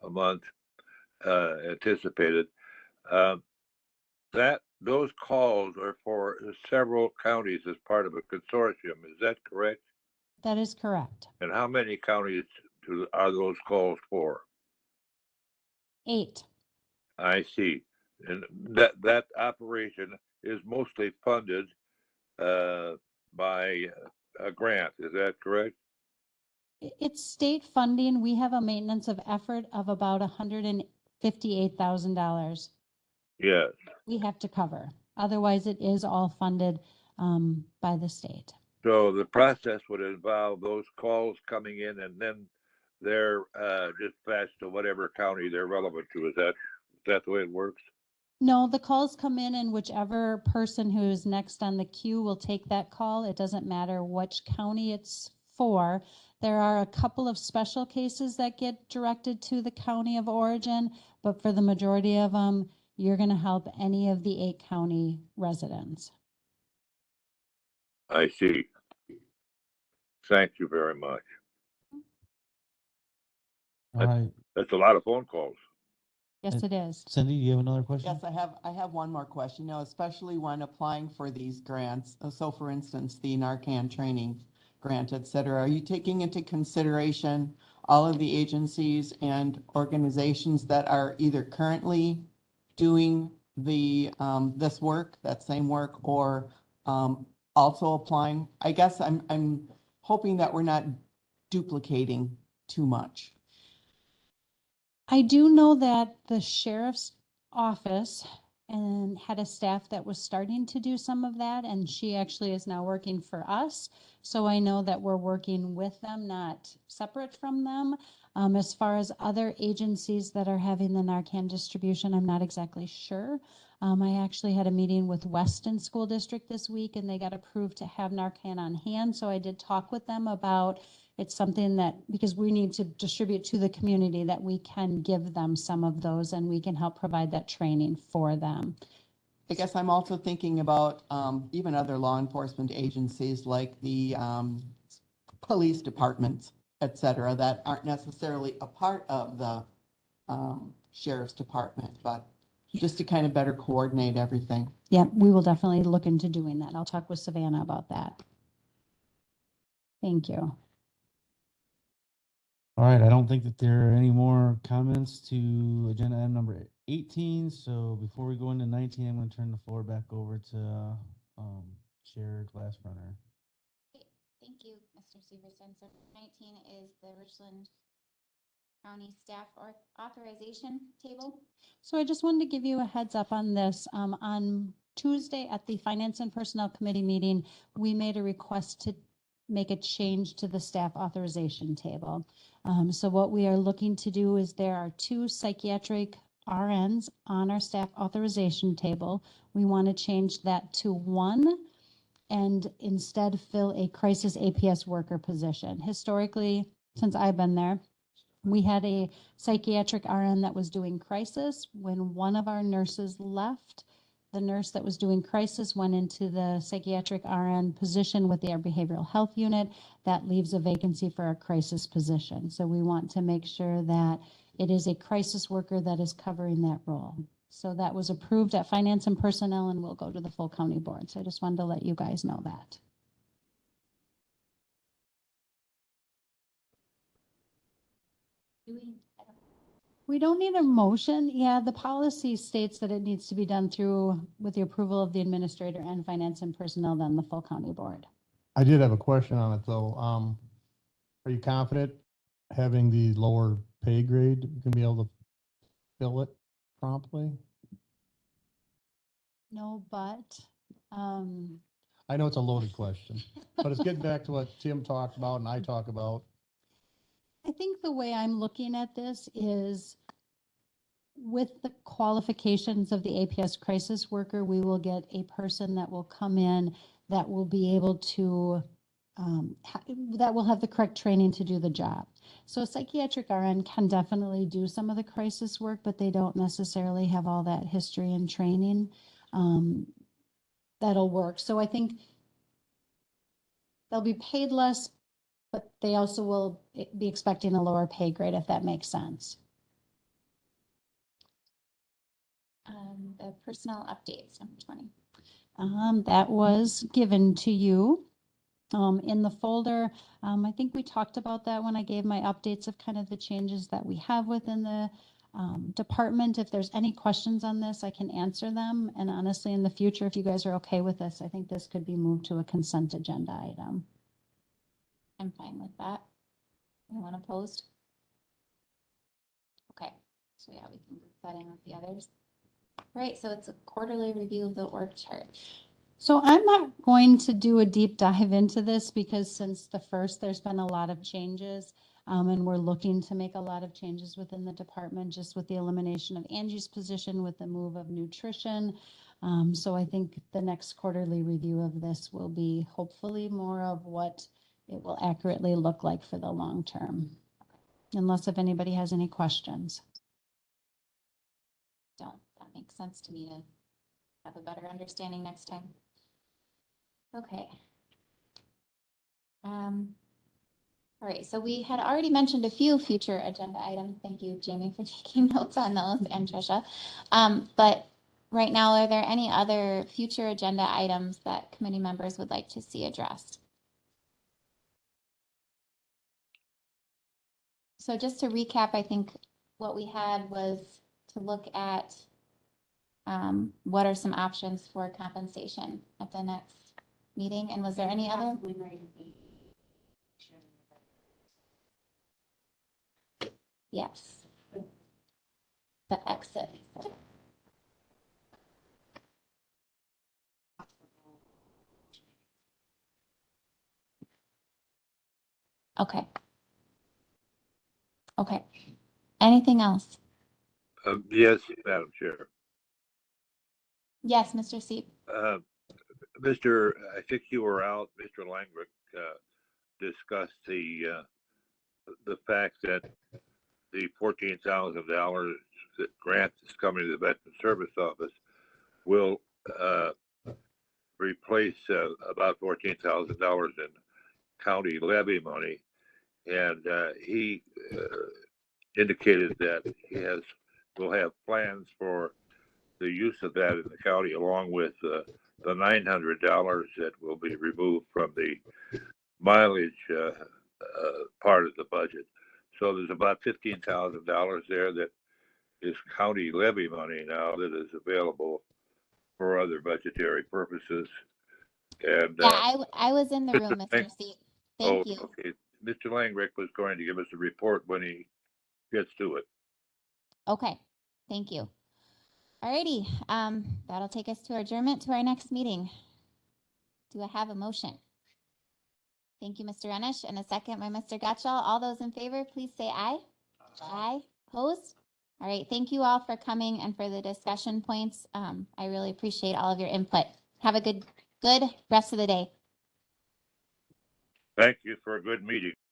a month anticipated. Those calls are for several counties as part of a consortium. Is that correct? That is correct. And how many counties are those calls for? 8. I see. And that operation is mostly funded by a grant. Is that correct? It's state funding. We have a maintenance of effort of about $158,000. Yes. We have to cover. Otherwise, it is all funded by the state. So the process would involve those calls coming in and then they're dispatched to whatever county they're relevant to. Is that the way it works? No, the calls come in and whichever person who is next on the queue will take that call. It doesn't matter which county it's for. There are a couple of special cases that get directed to the county of origin, but for the majority of them, you're going to help any of the 8 county residents. I see. Thank you very much. All right. That's a lot of phone calls. Yes, it is. Cindy, do you have another question? Yes, I have one more question. You know, especially when applying for these grants. So for instance, the Narcan training grant, et cetera, are you taking into consideration all of the agencies and organizations that are either currently doing the this work, that same work, or also applying? I guess I'm hoping that we're not duplicating too much. I do know that the sheriff's office had a staff that was starting to do some of that, and she actually is now working for us. So I know that we're working with them, not separate from them. As far as other agencies that are having the Narcan distribution, I'm not exactly sure. I actually had a meeting with Weston School District this week, and they got approved to have Narcan on hand. So I did talk with them about it's something that, because we need to distribute to the community, that we can give them some of those and we can help provide that training for them. I guess I'm also thinking about even other law enforcement agencies like the police departments, et cetera, that aren't necessarily a part of the sheriff's department, but just to kind of better coordinate everything. Yeah, we will definitely look into doing that. I'll talk with Savannah about that. Thank you. All right, I don't think that there are any more comments to agenda item number 18. So before we go into 19, I'm going to turn the floor back over to Chair Glassrunner. Thank you, Mr. Severson. So 19 is the Richland County Staff Authorization Table. So I just wanted to give you a heads up on this. On Tuesday at the Finance and Personnel Committee meeting, we made a request to make a change to the staff authorization table. So what we are looking to do is there are 2 psychiatric RNs on our staff authorization table. We want to change that to 1 and instead fill a crisis APS worker position. Historically, since I've been there, we had a psychiatric RN that was doing crisis. When one of our nurses left, the nurse that was doing crisis went into the psychiatric RN position with their behavioral health unit. That leaves a vacancy for a crisis position. So we want to make sure that it is a crisis worker that is covering that role. So that was approved at Finance and Personnel and will go to the full county board. So I just wanted to let you guys know that. We don't need a motion. Yeah, the policy states that it needs to be done through with the approval of the administrator and Finance and Personnel, then the full county board. I did have a question on it though. Are you confident having the lower pay grade, you can be able to fill it promptly? No, but, I know it's a loaded question, but it's getting back to what Tim talked about and I talk about. I think the way I'm looking at this is with the qualifications of the APS crisis worker, we will get a person that will come in that will be able to, that will have the correct training to do the job. So a psychiatric RN can definitely do some of the crisis work, but they don't necessarily have all that history and training that'll work. So I think they'll be paid less, but they also will be expecting a lower pay grade, if that makes sense. The personnel updates, number 20. That was given to you in the folder. I think we talked about that when I gave my updates of kind of the changes that we have within the department. If there's any questions on this, I can answer them. And honestly, in the future, if you guys are okay with this, I think this could be moved to a consent agenda item. I'm fine with that. Anyone opposed? Okay, so yeah, we can group that in with the others. Right, so it's a quarterly review of the org chart. So I'm not going to do a deep dive into this because since the first, there's been a lot of changes. And we're looking to make a lot of changes within the department, just with the elimination of Angie's position, with the move of nutrition. So I think the next quarterly review of this will be hopefully more of what it will accurately look like for the long term. Unless if anybody has any questions. That makes sense to me to have a better understanding next time. Okay. All right, so we had already mentioned a few future agenda items. Thank you, Jamie, for taking notes on those, and Trisha. But right now, are there any other future agenda items that committee members would like to see addressed? So just to recap, I think what we had was to look at what are some options for compensation at the next meeting, and was there any other? Yes. The exit. Okay. Okay. Anything else? Yes, Madam Chair. Yes, Mr. Seep. I think you were out, Mr. Langrick discussed the fact that the $14,000 that grant is coming to the Veteran Service Office will replace about $14,000 in county levy money. And he indicated that will have plans for the use of that in the county, along with the $900 that will be removed from the mileage part of the budget. So there's about $15,000 there that is county levy money now that is available for other budgetary purposes. And yeah, I was in the room, Mr. Seep. Thank you. Okay. Mr. Langrick was going to give us a report when he gets to it. Okay, thank you. Alrighty, that'll take us to our adjournment to our next meeting. Do I have a motion? Thank you, Mr. Renish, and a second by Mr. Gotchall. All those in favor, please say aye. Aye. Opposed? All right, thank you all for coming and for the discussion points. I really appreciate all of your input. Have a good rest of the day. Thank you for a good meeting.